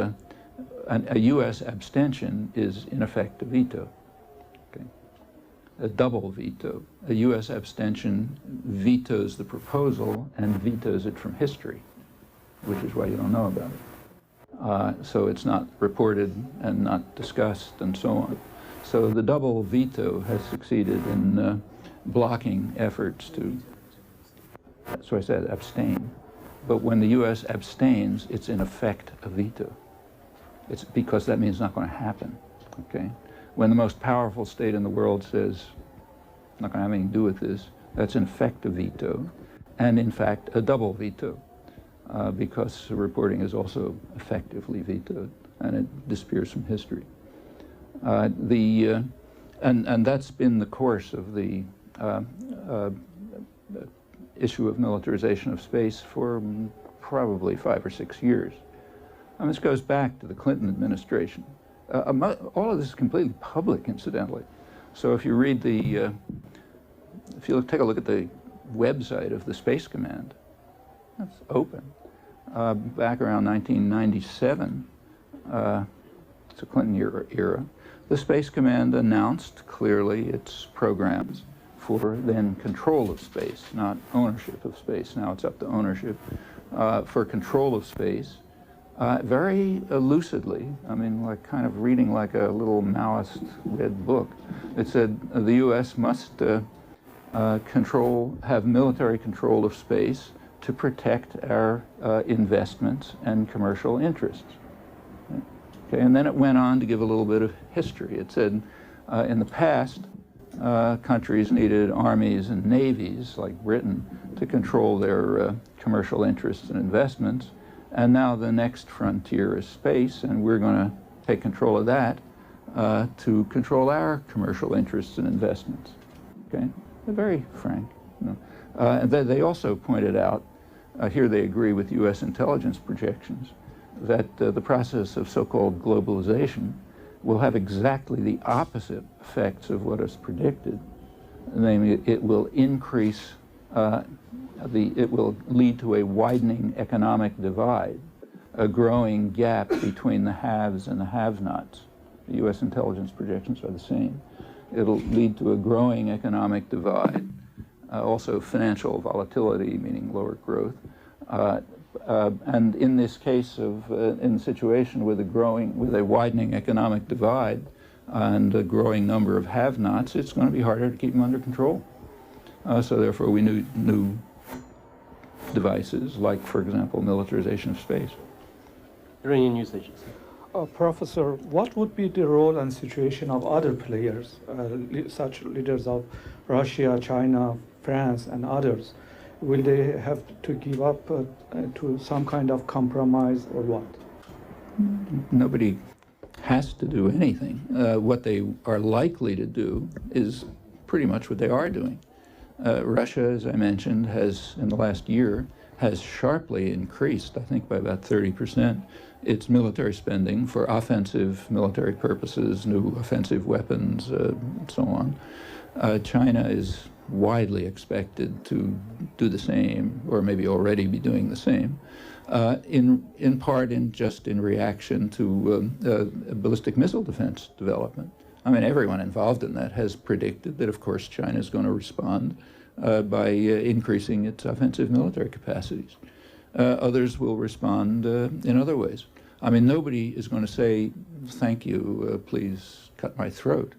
a U.S. abstention is, in effect, a veto. Okay? A double veto. A U.S. abstention vetoes the proposal and vetoes it from history, which is why you don't know about it. So it's not reported and not discussed and so on. So the double veto has succeeded in blocking efforts to, so I said abstain. But when the U.S. abstains, it's in effect a veto. It's because that means it's not going to happen, okay? When the most powerful state in the world says, I'm not going to have anything to do with this, that's in effect a veto, and in fact a double veto, because reporting is also effectively vetoed, and it disappears from history. And that's been the course of the issue of militarization of space for probably 5 or 6 years. And this goes back to the Clinton administration. All of this is completely public, incidentally. So if you read if you take a look at the website of the Space Command, that's open. Back around 1997, it's a Clinton era, the Space Command announced clearly its programs for then control of space, not ownership of space. Now it's up to ownership. For control of space, very lucidly, I mean, like kind of reading like a little Maoist red book. It said the U.S. must have military control of space to protect our investments and commercial interests. Okay, and then it went on to give a little bit of history. It said in the past, countries needed armies and navies, like Britain, to control their commercial interests and investments. And now the next frontier is space, and we're going to take control of that to control our commercial interests and investments. Okay, they're very frank. You know. And they also pointed out, here they agree with U.S. intelligence projections, that the process of so-called globalization will have exactly the opposite effects of what is predicted. Namely, it will increase, it will lead to a widening economic divide, a growing gap between the haves and the have-nots. The U.S. intelligence projections are the same. It'll lead to a growing economic divide, also financial volatility, meaning lower growth. And in this case of, in a situation with a widening economic divide and a growing number of have-nots, it's going to be harder to keep them under control. So therefore we need new devices, like, for example, militarization of space. Iranian News Agency. Professor, what would be the role and situation of other players, such leaders of Russia, China, France, and others? Will they have to give up to some kind of compromise or what? Nobody has to do anything. What they are likely to do is pretty much what they are doing. Russia, as I mentioned, has, in the last year, has sharply increased, I think by about 30%, its military spending for offensive military purposes, new offensive weapons, and so on. China is widely expected to do the same, or maybe already be doing the same, in part just in reaction to ballistic missile defense development. I mean, everyone involved in that has predicted that, of course, China is going to respond by increasing its offensive military capacities. Others will respond in other ways. I mean, nobody is going to say, thank you, please cut my throat.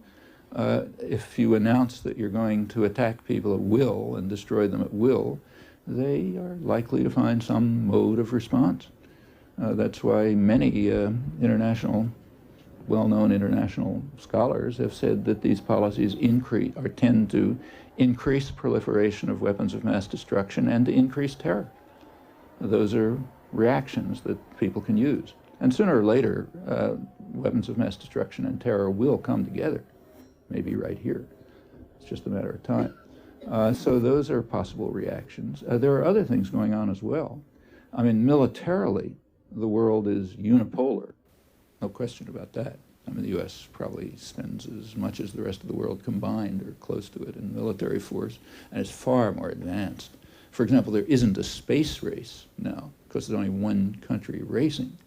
If you announce that you're going to attack people at will and destroy them at will, they are likely to find some mode of response. That's why many well-known international scholars have said that these policies tend to increase proliferation of weapons of mass destruction and to increase terror. Those are reactions that people can use. And sooner or later, weapons of mass destruction and terror will come together, maybe right here. It's just a matter of time. So those are possible reactions. There are other things going on as well. I mean, militarily, the world is unipolar. No question about that. I mean, the U.S. probably spends as much as the rest of the world combined or close to it in military force, and is far more advanced. For example, there isn't a space race now, because there's only one country racing.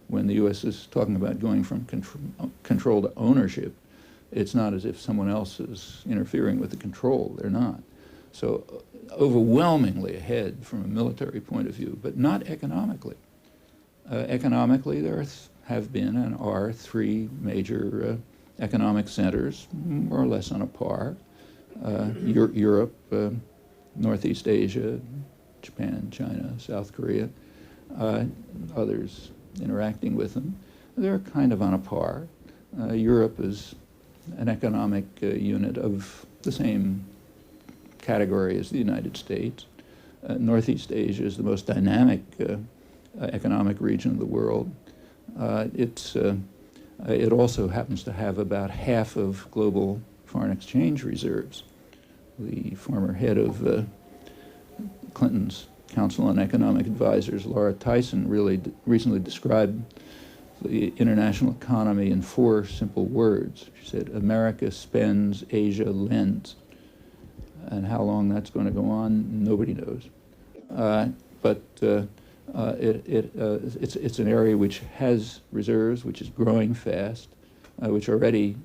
When the U.S. is talking about going from control to ownership, it's not as if someone else is interfering with the control. They're not. So overwhelmingly ahead from a military point of view, but not economically. Economically, there have been and are three major economic centers, more or less on a par. Europe, Northeast Asia, Japan, China, South Korea, others interacting with them. They're kind of on a par. Europe is an economic unit of the same category as the United States. Northeast Asia is the most dynamic economic region of the world. It also happens to have about half of global foreign exchange reserves. The former head of Clinton's Council on Economic Advisors, Laura Tyson, really recently described the international economy in 4 simple words. She said, America spends, Asia lends. And how long that's going to go on, nobody knows. But it's an area which has reserves, which is growing fast, which already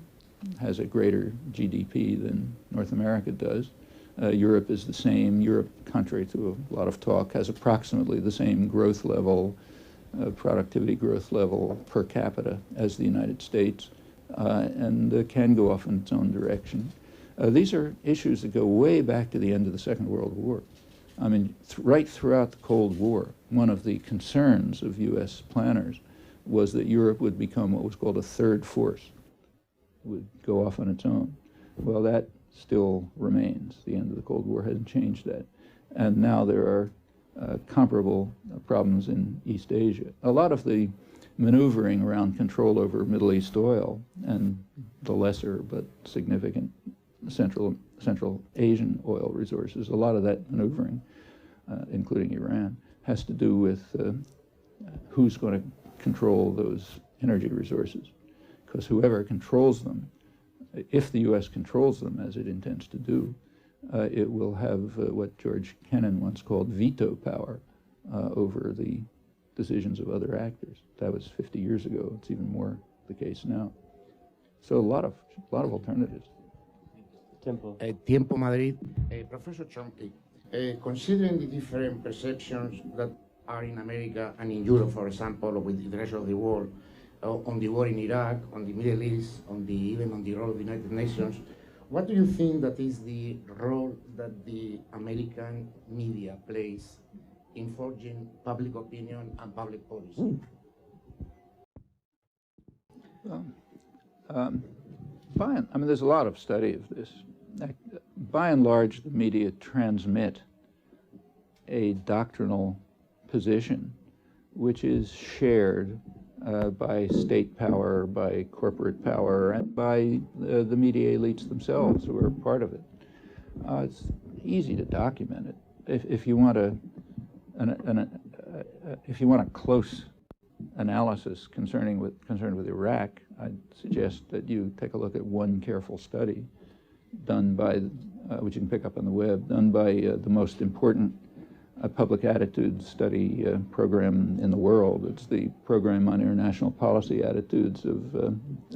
has a greater GDP than North America does. Europe is the same. Europe, contrary to a lot of talk, has approximately the same growth level, productivity growth level per capita as the United States, and can go off in its own direction. These are issues that go way back to the end of the Second World War. I mean, right throughout the Cold War, one of the concerns of U.S. planners was that Europe would become what was called a third force, would go off on its own. Well, that still remains. The end of the Cold War hasn't changed that. And now there are comparable problems in East Asia. A lot of the maneuvering around control over Middle East oil and the lesser but significant Central Asian oil resources, a lot of that maneuvering, including Iran, has to do with who's going to control those energy resources. Because whoever controls them, if the U.S. controls them, as it intends to do, it will have what George Kennan once called veto power over the decisions of other actors. That was 50 years ago. It's even more the case now. So a lot of alternatives. Tiempo Madrid. Professor Chomsky, considering the different perceptions that are in America and in Europe, for example, with the rest of the world, on the war in Iraq, on the Middle East, even on the role of the United Nations, what do you think that is the role that the American media plays in forging public opinion and public policy? I mean, there's a lot of study of this. By and large, the media transmit a doctrinal position which is shared by state power, by corporate power, and by the media elites themselves who are part of it. It's easy to document it. If you want a close analysis concerned with Iraq, I'd suggest that you take a look at one careful study done by, which you can pick up on the web, done by the most important public attitudes study program in the world. It's the Program on International Policy Attitudes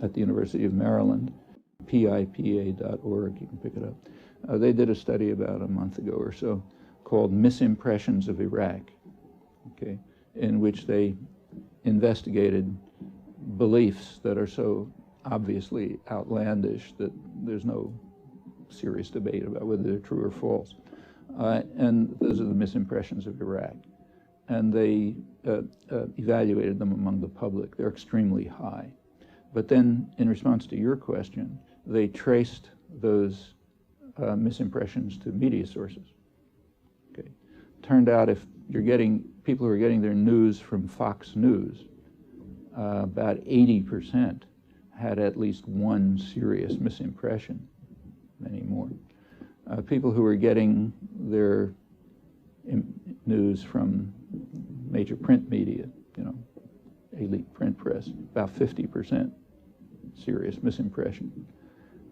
at the University of Maryland, PIPA.org. You can pick it up. They did a study about a month ago or so called Misimpressions of Iraq, okay, in which they investigated beliefs that are so obviously outlandish that there's no serious debate about whether they're true or false. And those are the misimpressions of Iraq. And they evaluated them among the public. They're extremely high. But then, in response to your question, they traced those misimpressions to media sources. Okay. Turned out if you're getting people who are getting their news from Fox News, about 80% had at least one serious misimpression, many more. People who were getting their news from major print media, elite print press, about 50% serious misimpression.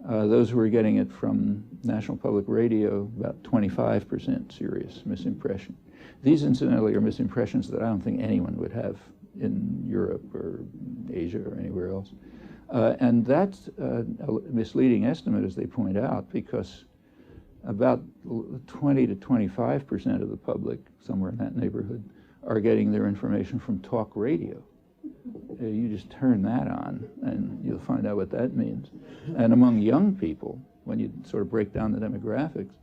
Those who were getting it from National Public Radio, about 25% serious misimpression. These, incidentally, are misimpressions that I don't think anyone would have in Europe or Asia or anywhere else. And that's a misleading estimate, as they point out, because about 20 to 25% of the public, somewhere in that neighborhood, are getting their information from talk radio. You just turn that on and you'll find out what that means. And among young people, when you sort of break down the demographics,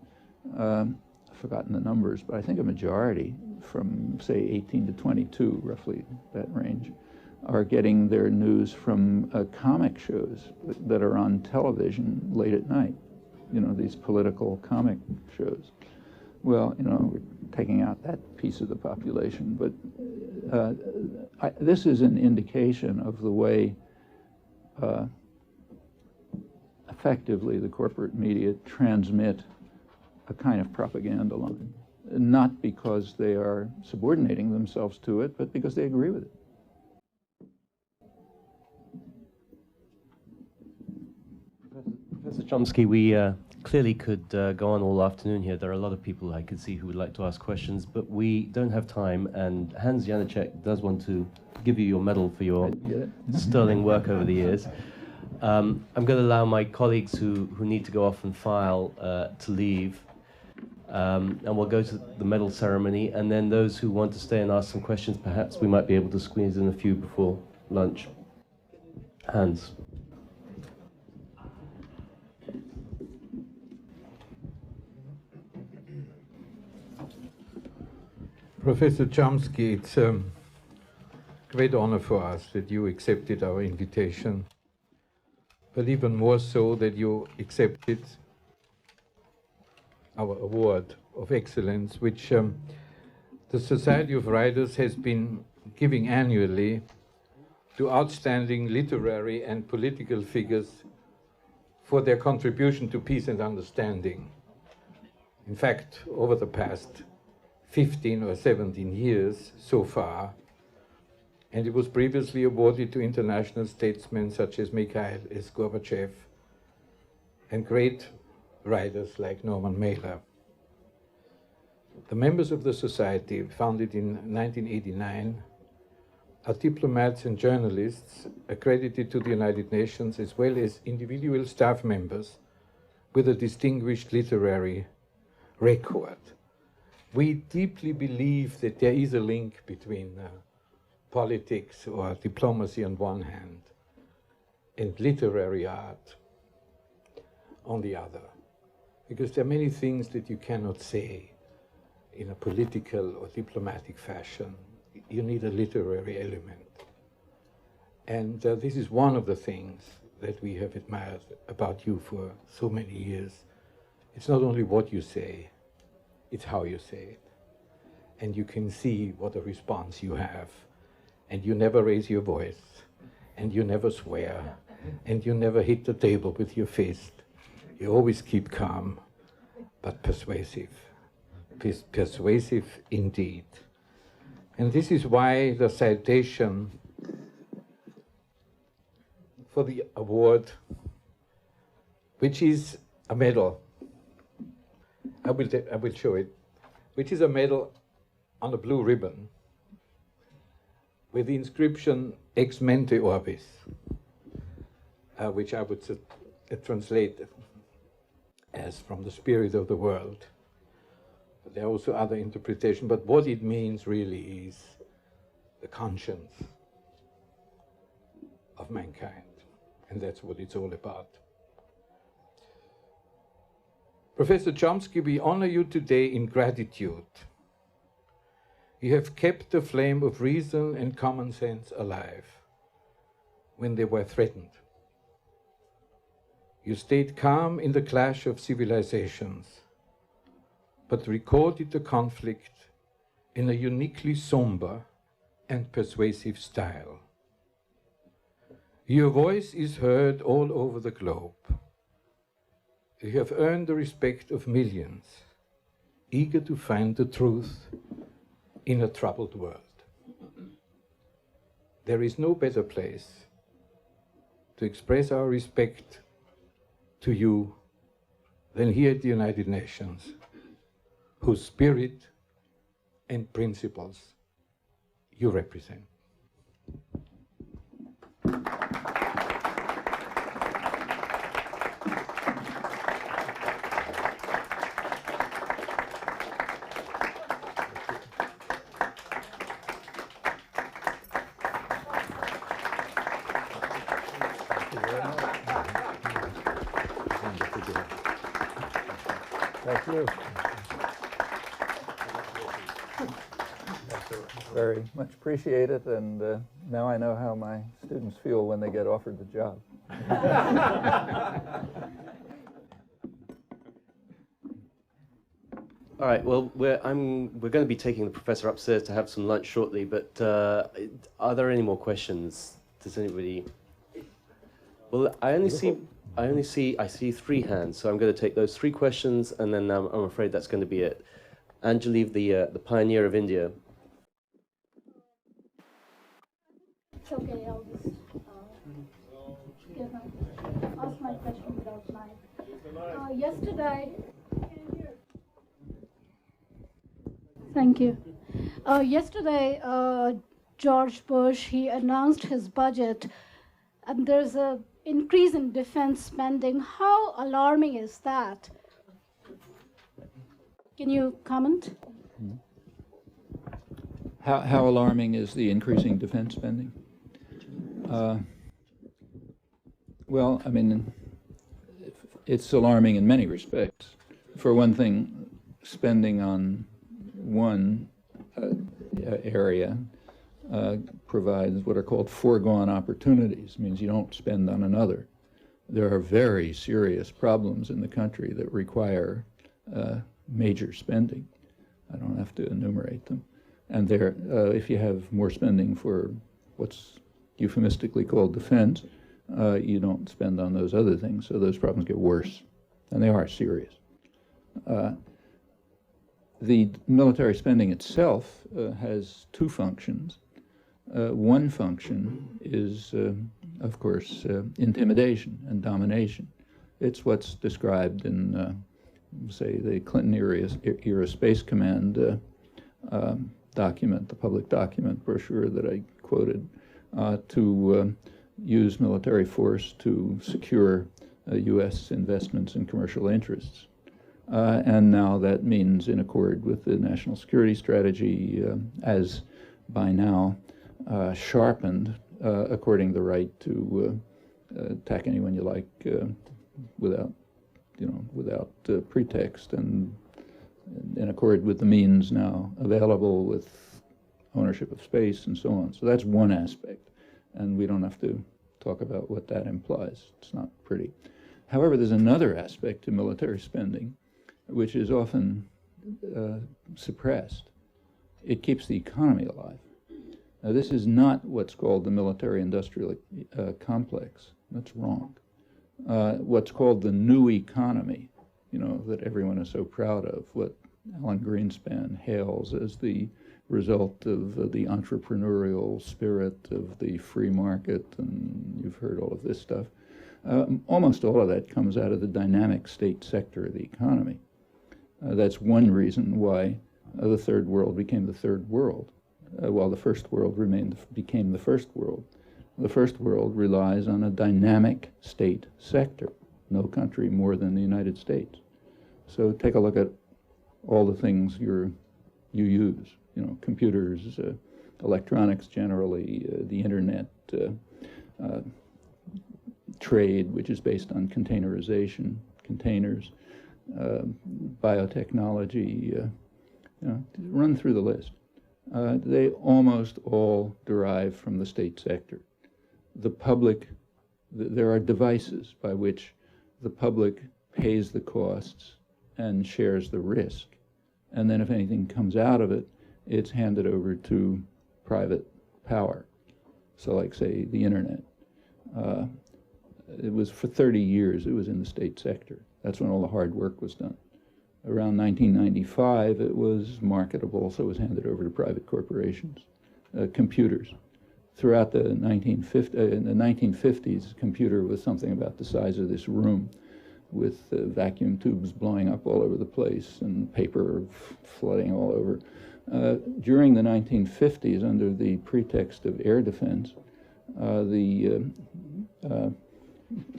I've forgotten the numbers, but I think a majority from, say, 18 to 22, roughly that range, are getting their news from comic shows that are on television late at night. These political comic shows. Well, we're taking out that piece of the population, but this is an indication of the way effectively the corporate media transmit a kind of propaganda line, not because they are subordinating themselves to it, but because they agree with it. Professor Chomsky, we clearly could go on all afternoon here. There are a lot of people I could see who would like to ask questions, but we don't have time, and Hans Janacek does want to give you your medal for your sterling work over the years. I'm going to allow my colleagues who need to go off and file to leave, and we'll go to the medal ceremony, and then those who want to stay and ask some questions, perhaps we might be able to squeeze in a few before lunch. Hans. Professor Chomsky, it's a great honor for us that you accepted our invitation, but even more so that you accepted our award of excellence, which the Society of Writers has been giving annually to outstanding literary and political figures for their contribution to peace and understanding. In fact, over the past 15 or 17 years so far, and it was previously awarded to international statesmen such as Mikhail Gorbachev and great writers like Norman Mailer. The members of the society, founded in 1989, are diplomats and journalists accredited to the United Nations, as well as individual staff members with a distinguished literary record. We deeply believe that there is a link between politics or diplomacy on one hand and literary art on the other, because there are many things that you cannot say in a political or diplomatic fashion. You need a literary element. And this is one of the things that we have admired about you for so many years. It's not only what you say, it's how you say it. And you can see what a response you have. And you never raise your voice, and you never swear, and you never hit the table with your fist. You always keep calm, but persuasive. Persuasive indeed. And this is why the citation for the award, which is a medal, I will show it, which is a medal on a blue ribbon with the inscription Ex Mente Orbis, which I would translate as from the spirit of the world. But there are also other interpretations, but what it means really is the conscience of mankind, and that's what it's all about. Professor Chomsky, we honor you today in gratitude. You have kept the flame of reason and common sense alive when they were threatened. You stayed calm in the clash of civilizations, but recorded the conflict in a uniquely somber and persuasive style. Your voice is heard all over the globe. You have earned the respect of millions, eager to find the truth in a troubled world. There is no better place to express our respect to you than here at the United Nations, whose spirit and principles you represent. Thank you. Very much appreciated, and now I know how my students feel when they get offered the job. All right, well, we're going to be taking the professor upstairs to have some lunch shortly, but are there any more questions? Does anybody? Well, I see 3 hands, so I'm going to take those 3 questions, and then I'm afraid that's going to be it. Anjali, the pioneer of India. It's okay, I'll just ask my question without mic. Yesterday, thank you. Yesterday, George Bush, he announced his budget, and there's a increase in defense spending. How alarming is that? Can you comment? How alarming is the increasing defense spending? Well, I mean, it's alarming in many respects. For one thing, spending on one area provides what are called foregone opportunities. It means you don't spend on another. There are very serious problems in the country that require major spending. I don't have to enumerate them. And there, if you have more spending for what's euphemistically called defense, you don't spend on those other things, so those problems get worse, and they are serious. The military spending itself has two functions. One function is, of course, intimidation and domination. It's what's described in, say, the Clinton era Space Command document, the public document brochure that I quoted, to use military force to secure U.S. investments and commercial interests. And now that means, in accord with the national security strategy, as by now sharpened, according the right to attack anyone you like without pretext, and in accord with the means now available with ownership of space and so on. So that's one aspect, and we don't have to talk about what that implies. It's not pretty. However, there's another aspect to military spending which is often suppressed. It keeps the economy alive. Now, this is not what's called the military-industrial complex. That's wrong. What's called the new economy, that everyone is so proud of, what Alan Greenspan hails as the result of the entrepreneurial spirit of the free market, and you've heard all of this stuff. Almost all of that comes out of the dynamic state sector of the economy. That's one reason why the third world became the third world, while the first world became the first world. The first world relies on a dynamic state sector, no country more than the United States. So take a look at all the things you use, computers, electronics generally, the internet, trade, which is based on containerization, containers, biotechnology, run through the list. They almost all derive from the state sector. The public, there are devices by which the public pays the costs and shares the risk. And then if anything comes out of it, it's handed over to private power. So like, say, the internet. It was for 30 years, it was in the state sector. That's when all the hard work was done. Around 1995, it was marketable, so it was handed over to private corporations. Computers. Throughout the 1950s, a computer was something about the size of this room, with vacuum tubes blowing up all over the place and paper flooding all over. During the 1950s, under the pretext of air defense,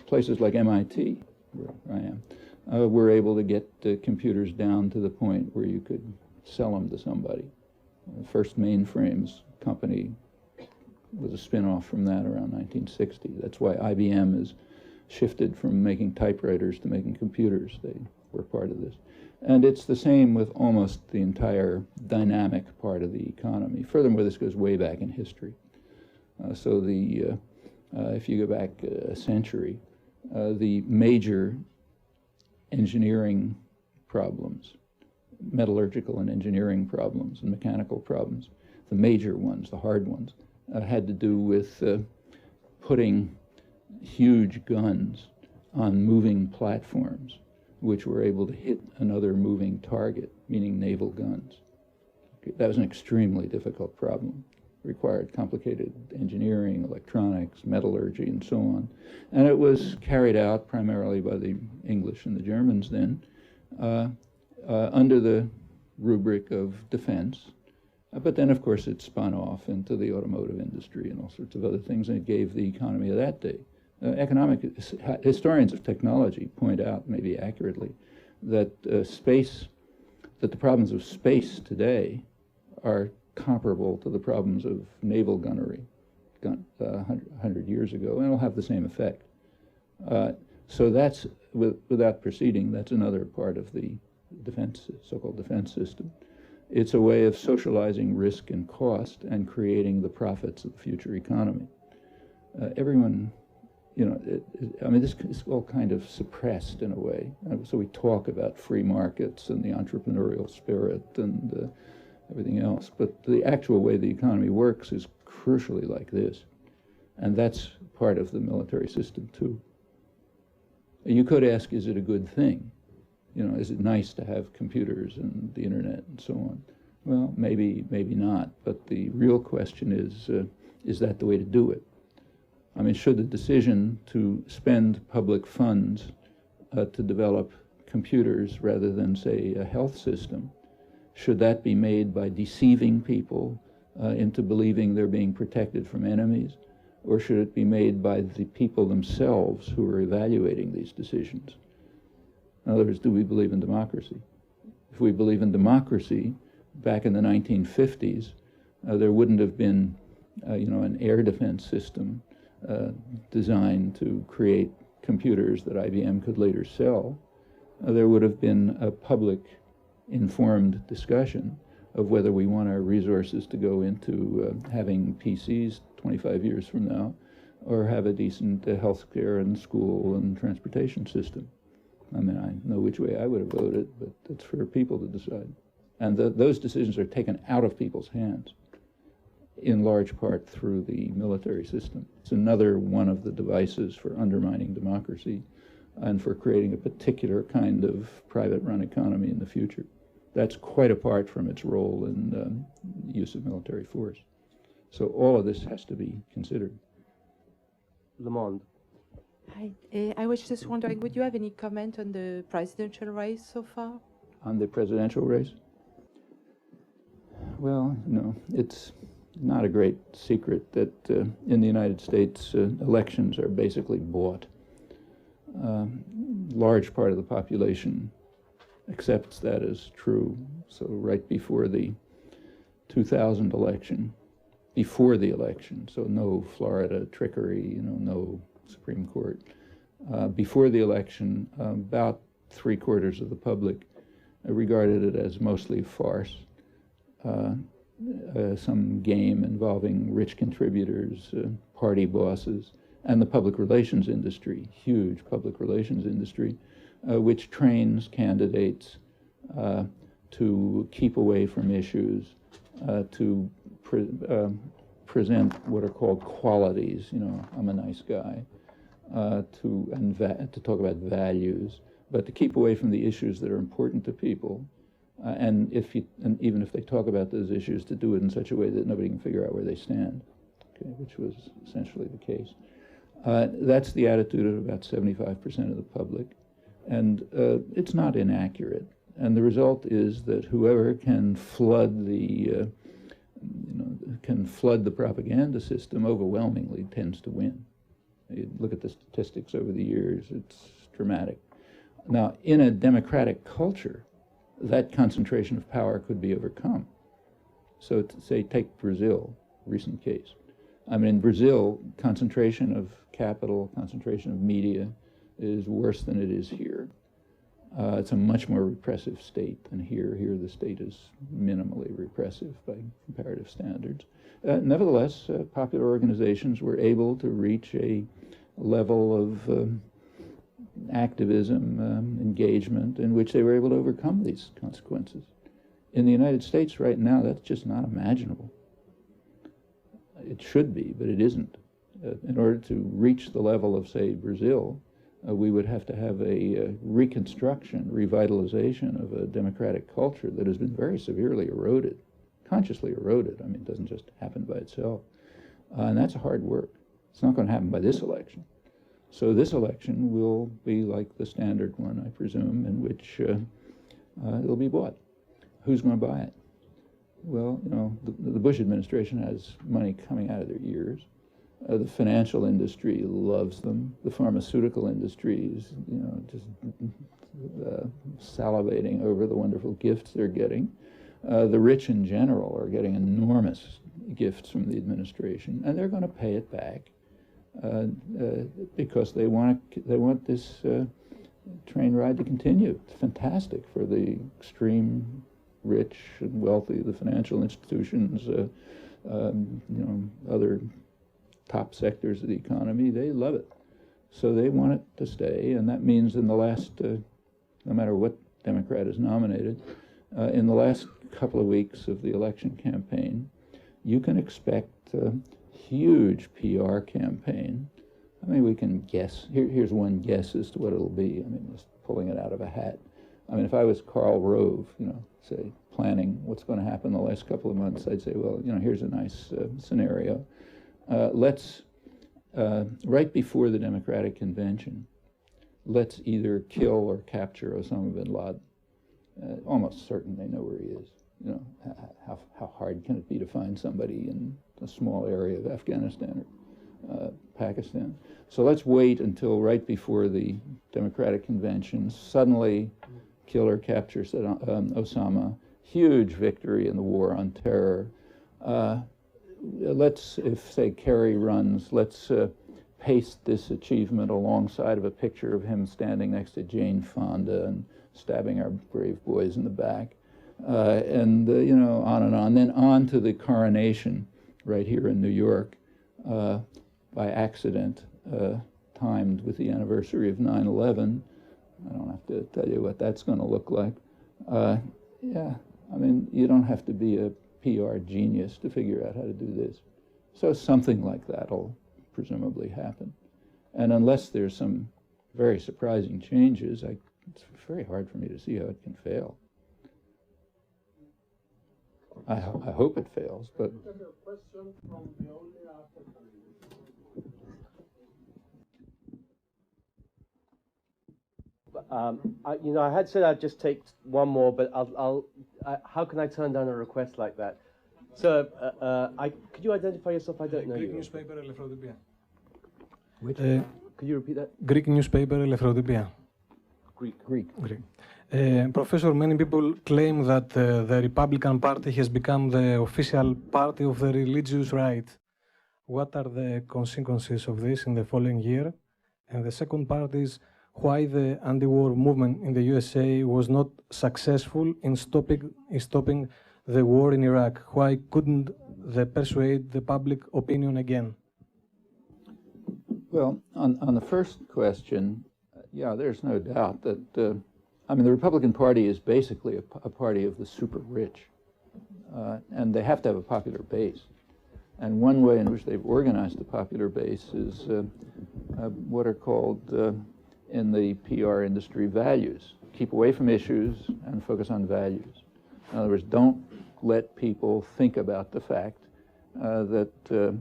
places like MIT, where I am, were able to get computers down to the point where you could sell them to somebody. The first mainframes company was a spin-off from that around 1960. That's why IBM has shifted from making typewriters to making computers. They were part of this. And it's the same with almost the entire dynamic part of the economy. Furthermore, this goes way back in history. If you go back a century, the major engineering problems, metallurgical and engineering problems and mechanical problems, the major ones, the hard ones, had to do with putting huge guns on moving platforms, which were able to hit another moving target, meaning naval guns. That was an extremely difficult problem. Required complicated engineering, electronics, metallurgy, and so on. And it was carried out primarily by the English and the Germans then, under the rubric of defense. But then, of course, it spun off into the automotive industry and all sorts of other things, and it gave the economy of that day. Economic historians of technology point out, maybe accurately, that the problems of space today are comparable to the problems of naval gunnery 100 years ago, and it'll have the same effect. So that's, without proceeding, that's another part of the defense, so-called defense system. It's a way of socializing risk and cost and creating the profits of the future economy. Everyone, you know, I mean, this is all kind of suppressed in a way. So we talk about free markets and the entrepreneurial spirit and everything else, but the actual way the economy works is crucially like this. And that's part of the military system too. You could ask, is it a good thing? You know, is it nice to have computers and the internet and so on? Well, maybe not. But the real question is that the way to do it? I mean, should the decision to spend public funds to develop computers rather than, say, a health system, should that be made by deceiving people into believing they're being protected from enemies? Or should it be made by the people themselves who are evaluating these decisions? In other words, do we believe in democracy? If we believe in democracy, back in the 1950s, there wouldn't have been, you know, an air defense system designed to create computers that IBM could later sell. There would have been a public informed discussion of whether we want our resources to go into having PCs 25 years from now, or have a decent health care and school and transportation system. I mean, I know which way I would have voted, but it's for people to decide. And those decisions are taken out of people's hands, in large part through the military system. It's another one of the devices for undermining democracy and for creating a particular kind of private-run economy in the future. That's quite apart from its role in use of military force. So all of this has to be considered. Le Monde. Hi. I was just wondering, would you have any comment on the presidential race so far? On the presidential race? Well, no, it's not a great secret that in the United States, elections are basically bought. Large part of the population accepts that as true. So right before the 2000 election, so no Florida trickery, you know, no Supreme Court. Before the election, about 3/4 of the public regarded it as mostly a farce, some game involving rich contributors, party bosses, and the public relations industry, huge public relations industry, which trains candidates to keep away from issues, to present what are called qualities. You know, I'm a nice guy, to talk about values, but to keep away from the issues that are important to people, and even if they talk about those issues, to do it in such a way that nobody can figure out where they stand. Okay, which was essentially the case. That's the attitude of about 75% of the public, and it's not inaccurate. And the result is that whoever can flood the propaganda system overwhelmingly tends to win. You look at the statistics over the years, it's dramatic. Now, in a democratic culture, that concentration of power could be overcome. So to say, take Brazil, recent case. I mean, in Brazil, concentration of capital, concentration of media is worse than it is here. It's a much more repressive state than here. Here the state is minimally repressive by comparative standards. Nevertheless, popular organizations were able to reach a level of activism, engagement, in which they were able to overcome these consequences. In the United States right now, that's just not imaginable. It should be, but it isn't. In order to reach the level of, say, Brazil, we would have to have a reconstruction, revitalization of a democratic culture that has been very severely eroded, consciously eroded. I mean, it doesn't just happen by itself. And that's hard work. It's not going to happen by this election. So this election will be like the standard one, I presume, in which it'll be bought. Who's going to buy it? Well, you know, the Bush administration has money coming out of their ears. The financial industry loves them. The pharmaceutical industry is, you know, just salivating over the wonderful gifts they're getting. The rich in general are getting enormous gifts from the administration, and they're going to pay it back because they want this train ride to continue. It's fantastic for the extreme rich and wealthy, the financial institutions, other top sectors of the economy, they love it. So they want it to stay, and that means in the last, no matter what Democrat is nominated, in the last couple of weeks of the election campaign, you can expect a huge PR campaign. I mean, we can guess. Here's one guess as to what it'll be. I mean, just pulling it out of a hat. I mean, if I was Karl Rove, say, planning what's going to happen the last couple of months, I'd say, well, here's a nice scenario. Let's, right before the Democratic convention, let's either kill or capture Osama bin Laden. Almost certain they know where he is. How hard can it be to find somebody in a small area of Afghanistan or Pakistan? So let's wait until right before the Democratic convention. Suddenly, kill or capture Osama. Huge victory in the war on terror. Let's, if say Kerry runs, let's paste this achievement alongside of a picture of him standing next to Jane Fonda and stabbing our brave boys in the back, and on and on. Then on to the coronation right here in New York, by accident, timed with the anniversary of 9/11. I don't have to tell you what that's going to look like. Yeah, I mean, you don't have to be a PR genius to figure out how to do this. So something like that will presumably happen. And unless there's some very surprising changes, it's very hard for me to see how it can fail. I hope it fails, but... I had said I'd just take one more, but how can I turn down a request like that? So, could you identify yourself? I don't know Greek you. newspaper Eleftherotypia. Which? Could you repeat that? Greek newspaper Eleftherotypia. Greek. Professor, many people claim that the Republican Party has become the official party of the religious right. What are the consequences of this in the following year? And the second part is why the anti-war movement in the USA was not successful in stopping the war in Iraq. Why couldn't they persuade the public opinion again? Well, on the first question, yeah, there's no doubt that, the Republican Party is basically a party of the super rich, and they have to have a popular base. And one way in which they've organized the popular base is what are called, in the PR industry, values. Keep away from issues and focus on values. In other words, don't let people think about the fact that they're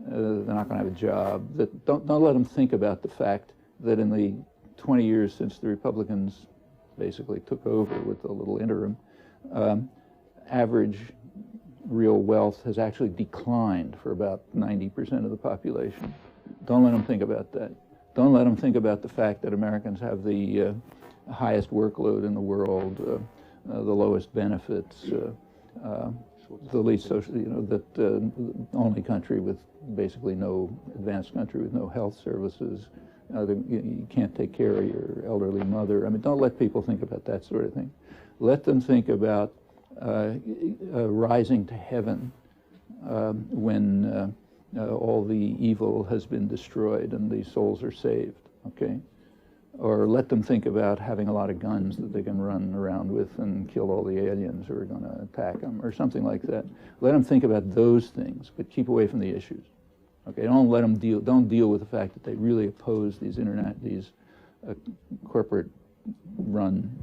not going to have a job. Don't let them think about the fact that in the 20 years since the Republicans basically took over with a little interim, average real wealth has actually declined for about 90% of the population. Don't let them think about that. Don't let them think about the fact that Americans have the highest workload in the world, the lowest benefits, the least social, the only country with basically no advanced country with no health services. You can't take care of your elderly mother. I mean, don't let people think about that sort of thing. Let them think about rising to heaven when all the evil has been destroyed and the souls are saved, okay? Or let them think about having a lot of guns that they can run around with and kill all the aliens who are going to attack them, or something like that. Let them think about those things, but keep away from the issues. Okay, don't let them deal with the fact that they really oppose these corporate-run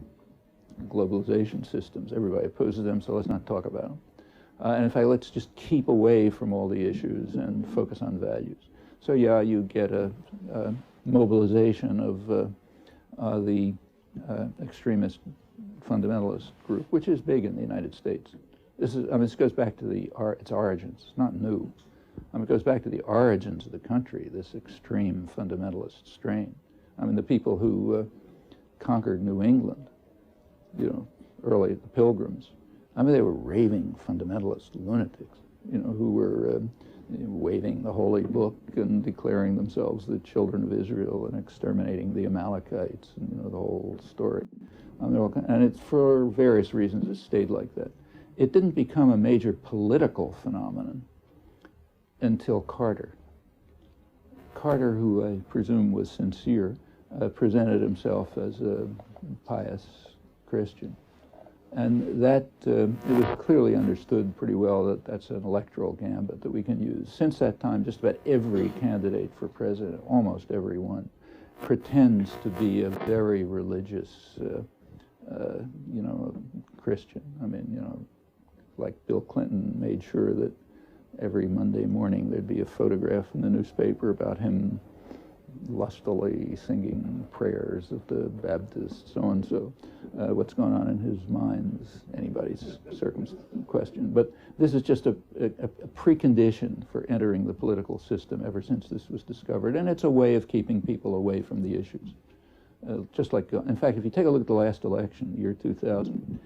globalization systems. Everybody opposes them, so let's not talk about them. And in fact, let's just keep away from all the issues and focus on values. So yeah, you get a mobilization of the extremist fundamentalist group, which is big in the United States. This goes back to its origins. It's not new. It goes back to the origins of the country, this extreme fundamentalist strain. The people who conquered New England, early, the Pilgrims, they were raving fundamentalist lunatics, who were waving the holy book and declaring themselves the children of Israel and exterminating the Amalekites, and the whole story. And it's for various reasons it stayed like that. It didn't become a major political phenomenon until Carter. Carter, who I presume was sincere, presented himself as a pious Christian. And that, it was clearly understood pretty well that that's an electoral gambit that we can use. Since that time, just about every candidate for president, almost every one, pretends to be a very religious, Christian. I mean, like Bill Clinton made sure that every Monday morning there'd be a photograph in the newspaper about him lustily singing prayers of the Baptist so-and-so. What's going on in his mind is anybody's question. But this is just a precondition for entering the political system ever since this was discovered. And it's a way of keeping people away from the issues. Just like, in fact, if you take a look at the last election, year 2000,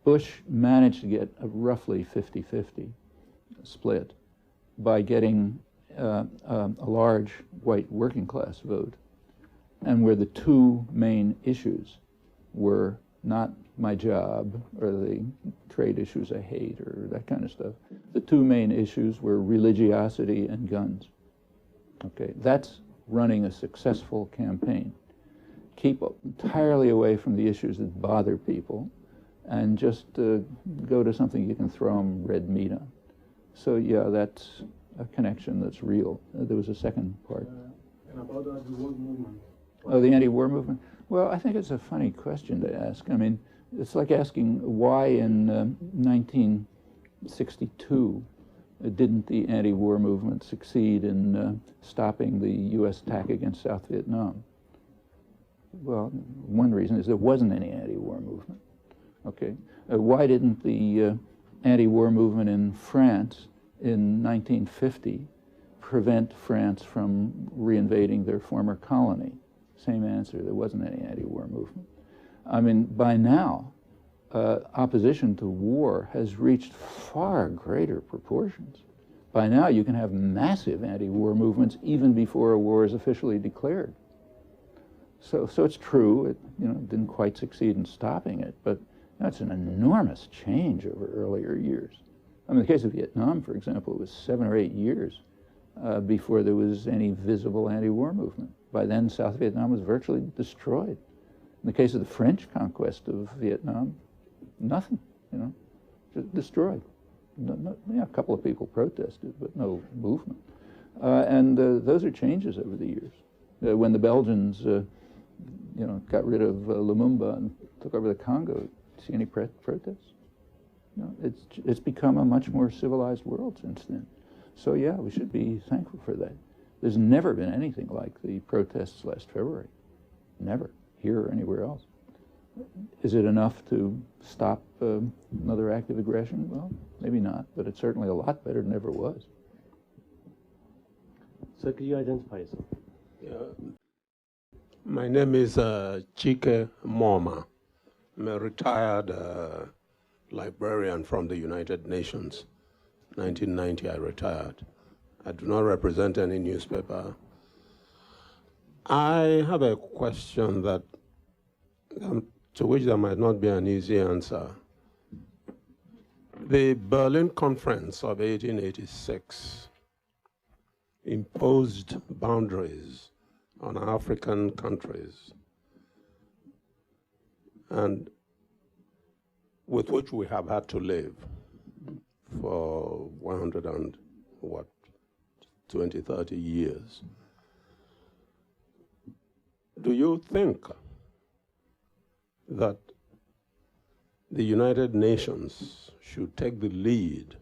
Bush managed to get a roughly 50-50 split by getting a large white working class vote, and where the two main issues were not my job or the trade issues I hate or that kind of stuff. The two main issues were religiosity and guns. Okay, that's running a successful campaign. Keep entirely away from the issues that bother people and just go to something you can throw them red meat on. So yeah, that's a connection that's real. There was a second part. And about the anti-war movement. Oh, the anti-war movement? Well, I think it's a funny question to ask. I mean, it's like asking why in 1962 didn't the anti-war movement succeed in stopping the U.S. attack against South Vietnam? Well, one reason is there wasn't any anti-war movement. Okay, why didn't the anti-war movement in France in 1950 prevent France from reinvading their former colony? Same answer, there wasn't any anti-war movement. I mean, by now, opposition to war has reached far greater proportions. By now, you can have massive anti-war movements even before a war is officially declared. So it's true, it didn't quite succeed in stopping it, but that's an enormous change over earlier years. I mean, in the case of Vietnam, for example, it was 7 or 8 years before there was any visible anti-war movement. By then, South Vietnam was virtually destroyed. In the case of the French conquest of Vietnam, nothing, just destroyed. A couple of people protested, but no movement. And those are changes over the years. When the Belgians, got rid of Lumumba and took over the Congo, see any protests? No, it's become a much more civilized world since then. So yeah, we should be thankful for that. There's never been anything like the protests last February. Never, here or anywhere else. Is it enough to stop another act of aggression? Well, maybe not, but it's certainly a lot better than ever was. So could you identify yourself? My name is Chike Moma. I'm a retired librarian from the United Nations. 1990 I retired. I do not represent any newspaper. I have a question that to which there might not be an easy answer. The Berlin Conference of 1886 imposed boundaries on African countries, and with which we have had to live for 20, 30 years. Do you think that the United Nations should take the lead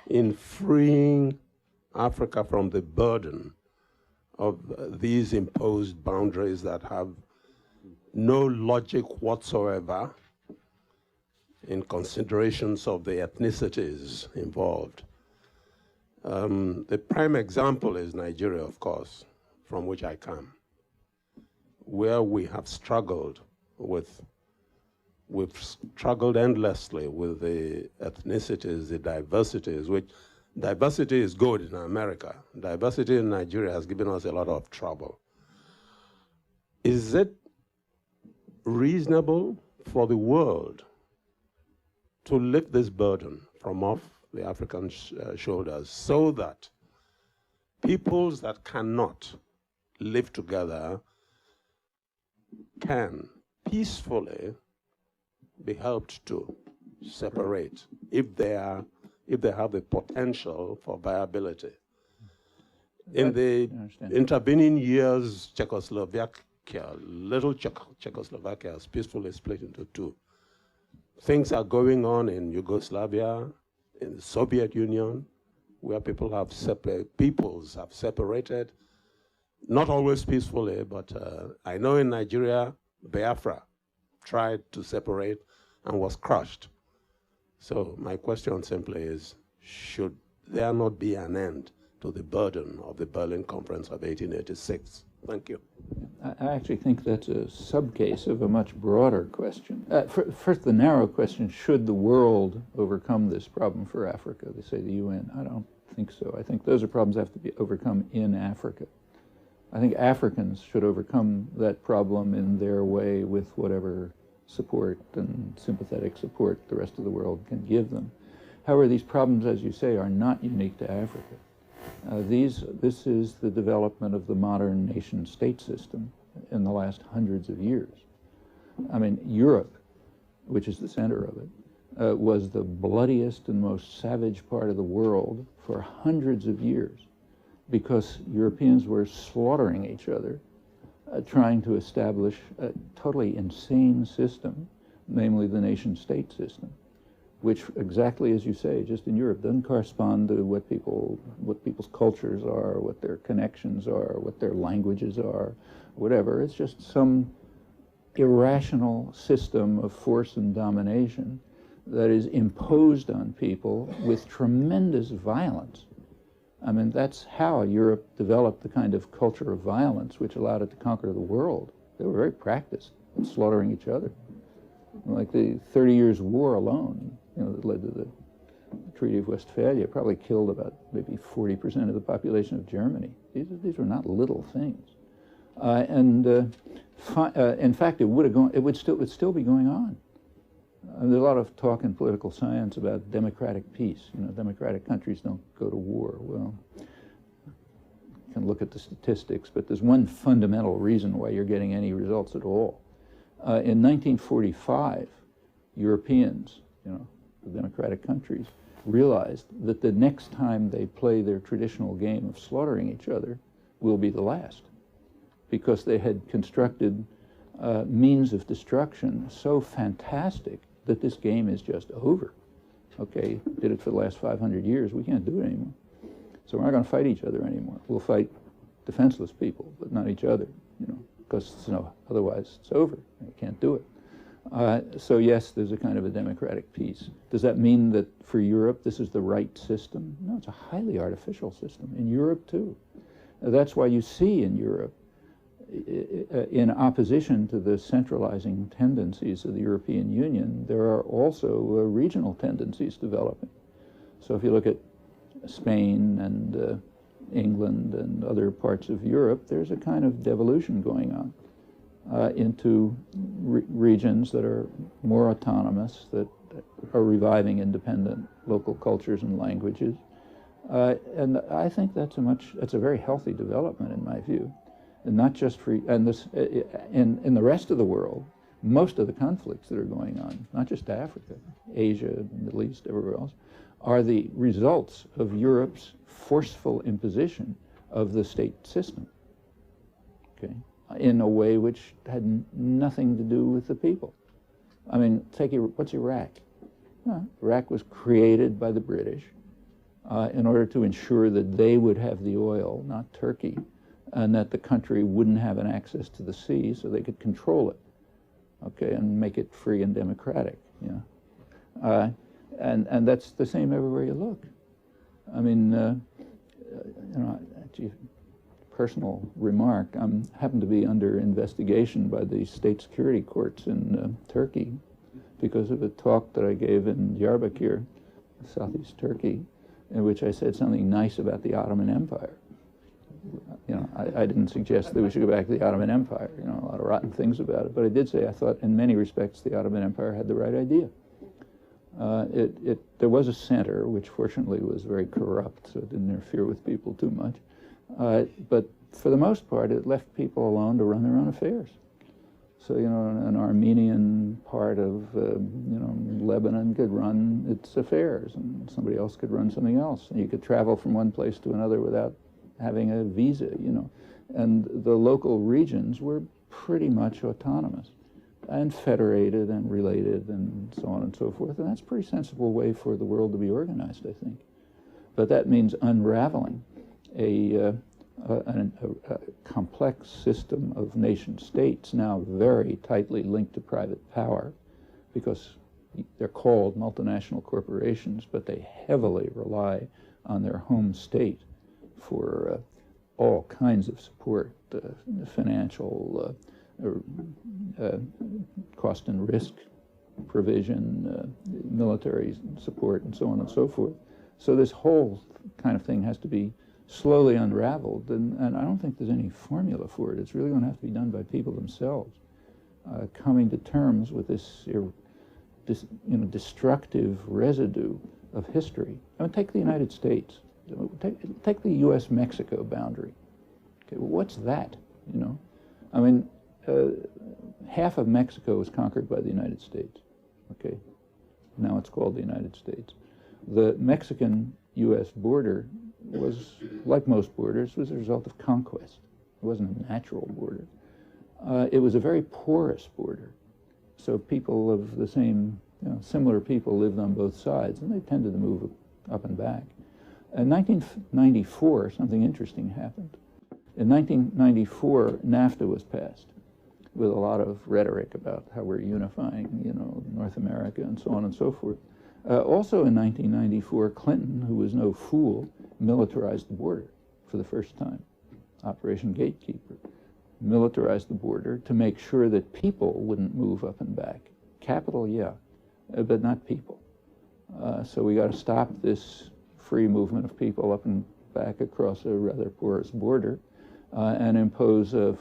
in freeing Africa from the burden of these imposed boundaries that have no logic whatsoever in considerations of the ethnicities involved? The prime example is Nigeria, of course, from which I come, where we have struggled we've struggled endlessly with the ethnicities, the diversities, which diversity is good in America. Diversity in Nigeria has given us a lot of trouble. Is it reasonable for the world to lift this burden from off the African shoulders so that peoples that cannot live together can peacefully be helped to separate if they have the potential for viability. In the intervening years, little Czechoslovakia is peacefully split into two. Things are going on in Yugoslavia, in the Soviet Union, where peoples have separated, not always peacefully, but I know in Nigeria, Biafra tried to separate and was crushed. So my question simply is, should there not be an end to the burden of the Berlin Conference of 1886? Thank you. I actually think that's a subcase of a much broader question. First, the narrow question, should the world overcome this problem for Africa? They say the UN. I don't think so. I think those are problems that have to be overcome in Africa. I think Africans should overcome that problem in their way with whatever support and sympathetic support the rest of the world can give them. However, these problems, as you say, are not unique to Africa. This is the development of the modern nation-state system in the last hundreds of years. I mean, Europe, which is the center of it, was the bloodiest and most savage part of the world for hundreds of years because Europeans were slaughtering each other, trying to establish a totally insane system, namely the nation-state system, which, exactly as you say, just in Europe, doesn't correspond to what people's cultures are, what their connections are, what their languages are, whatever. It's just some irrational system of force and domination that is imposed on people with tremendous violence. I mean, that's how Europe developed the kind of culture of violence which allowed it to conquer the world. They were very practiced at slaughtering each other. Like the 30 Years' War alone, that led to the Treaty of Westphalia, probably killed about maybe 40% of the population of Germany. These were not little things. In fact, it would still be going on. There's a lot of talk in political science about democratic peace. Democratic countries don't go to war. Well, you can look at the statistics, but there's one fundamental reason why you're getting any results at all. In 1945, Europeans, the democratic countries, realized that the next time they play their traditional game of slaughtering each other will be the last, because they had constructed means of destruction so fantastic that this game is just over. Okay, did it for the last 500 years, we can't do it anymore. So we're not going to fight each other anymore. We'll fight defenseless people, but not each other, because otherwise it's over. You can't do it. So yes, there's a kind of a democratic peace. Does that mean that for Europe this is the right system? No, it's a highly artificial system. In Europe too. That's why you see in Europe, in opposition to the centralizing tendencies of the European Union, there are also regional tendencies developing. So if you look at Spain and England and other parts of Europe, there's a kind of devolution going on into regions that are more autonomous, that are reviving independent local cultures and languages. And I think that's a very healthy development in my view. And not just for, and this, in the rest of the world, most of the conflicts that are going on, not just Africa, Asia, Middle East, everywhere else, are the results of Europe's forceful imposition of the state system, okay, in a way which had nothing to do with the people. I mean, what's Iraq? Iraq was created by the British in order to ensure that they would have the oil, not Turkey, and that the country wouldn't have an access to the sea so they could control it, okay, and make it free and democratic, and that's the same everywhere you look. I mean, personal remark, I happen to be under investigation by the state security courts in Turkey because of a talk that I gave in Diyarbakir, southeast Turkey, in which I said something nice about the Ottoman Empire. You know, I didn't suggest that we should go back to the Ottoman Empire. You know, a lot of rotten things about it, but I did say I thought, in many respects, the Ottoman Empire had the right idea. There was a center, which fortunately was very corrupt, so it didn't interfere with people too much. But for the most part, it left people alone to run their own affairs. So, you know, an Armenian part of, you know, Lebanon could run its affairs, and somebody else could run something else. And you could travel from one place to another without having a visa, you know. And the local regions were pretty much autonomous and federated and related and so on and so forth. And that's a pretty sensible way for the world to be organized, I think. But that means unraveling a complex system of nation states, now very tightly linked to private power, because they're called multinational corporations, but they heavily rely on their home state for all kinds of support, financial, cost and risk provision, military support, and so on and so forth. So this whole kind of thing has to be slowly unraveled, and I don't think there's any formula for it. It's really going to have to be done by people themselves, coming to terms with this, destructive residue of history. I mean, take the United States. Take the U.S.-Mexico boundary. Okay, well, what's that? You know, I mean, half of Mexico was conquered by the United States. Okay, now it's called the United States. The Mexican-U.S. border was, like most borders, was a result of conquest. It wasn't a natural border. It was a very porous border. So people of the same, similar people lived on both sides, and they tended to move up and back. In 1994, something interesting happened. In 1994, NAFTA was passed with a lot of rhetoric about how we're unifying, North America and so on and so forth. Also in 1994, Clinton, who was no fool, militarized the border for the first time. Operation Gatekeeper. Militarized the border to make sure that people wouldn't move up and back. Capital, yeah, but not people. So we got to stop this free movement of people up and back across a rather porous border and impose a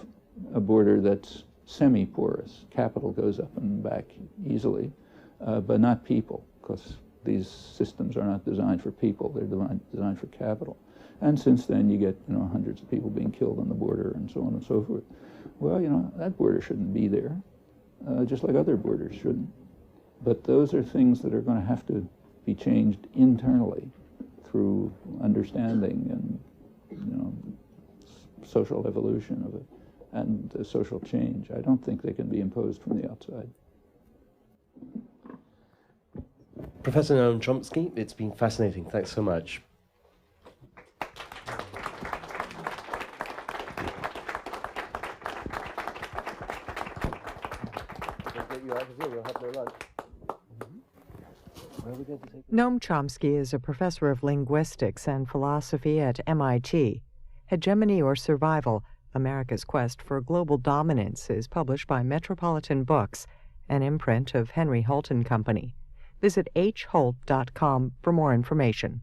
border that's semi-porous. Capital goes up and back easily, but not people, because these systems are not designed for people, they're designed for capital. And since then you get hundreds of people being killed on the border and so on and so forth. Well, that border shouldn't be there, just like other borders shouldn't. But those are things that are going to have to be changed internally through understanding and social evolution of it and social change. I don't think they can be imposed from the outside. Professor Noam Chomsky, it's been fascinating. Thanks so much. Noam Chomsky is a professor of linguistics and philosophy at MIT. Hegemony or Survival, America's Quest for Global Dominance is published by Metropolitan Books, an imprint of Henry Holt & Company. Visit hholt.com for more information.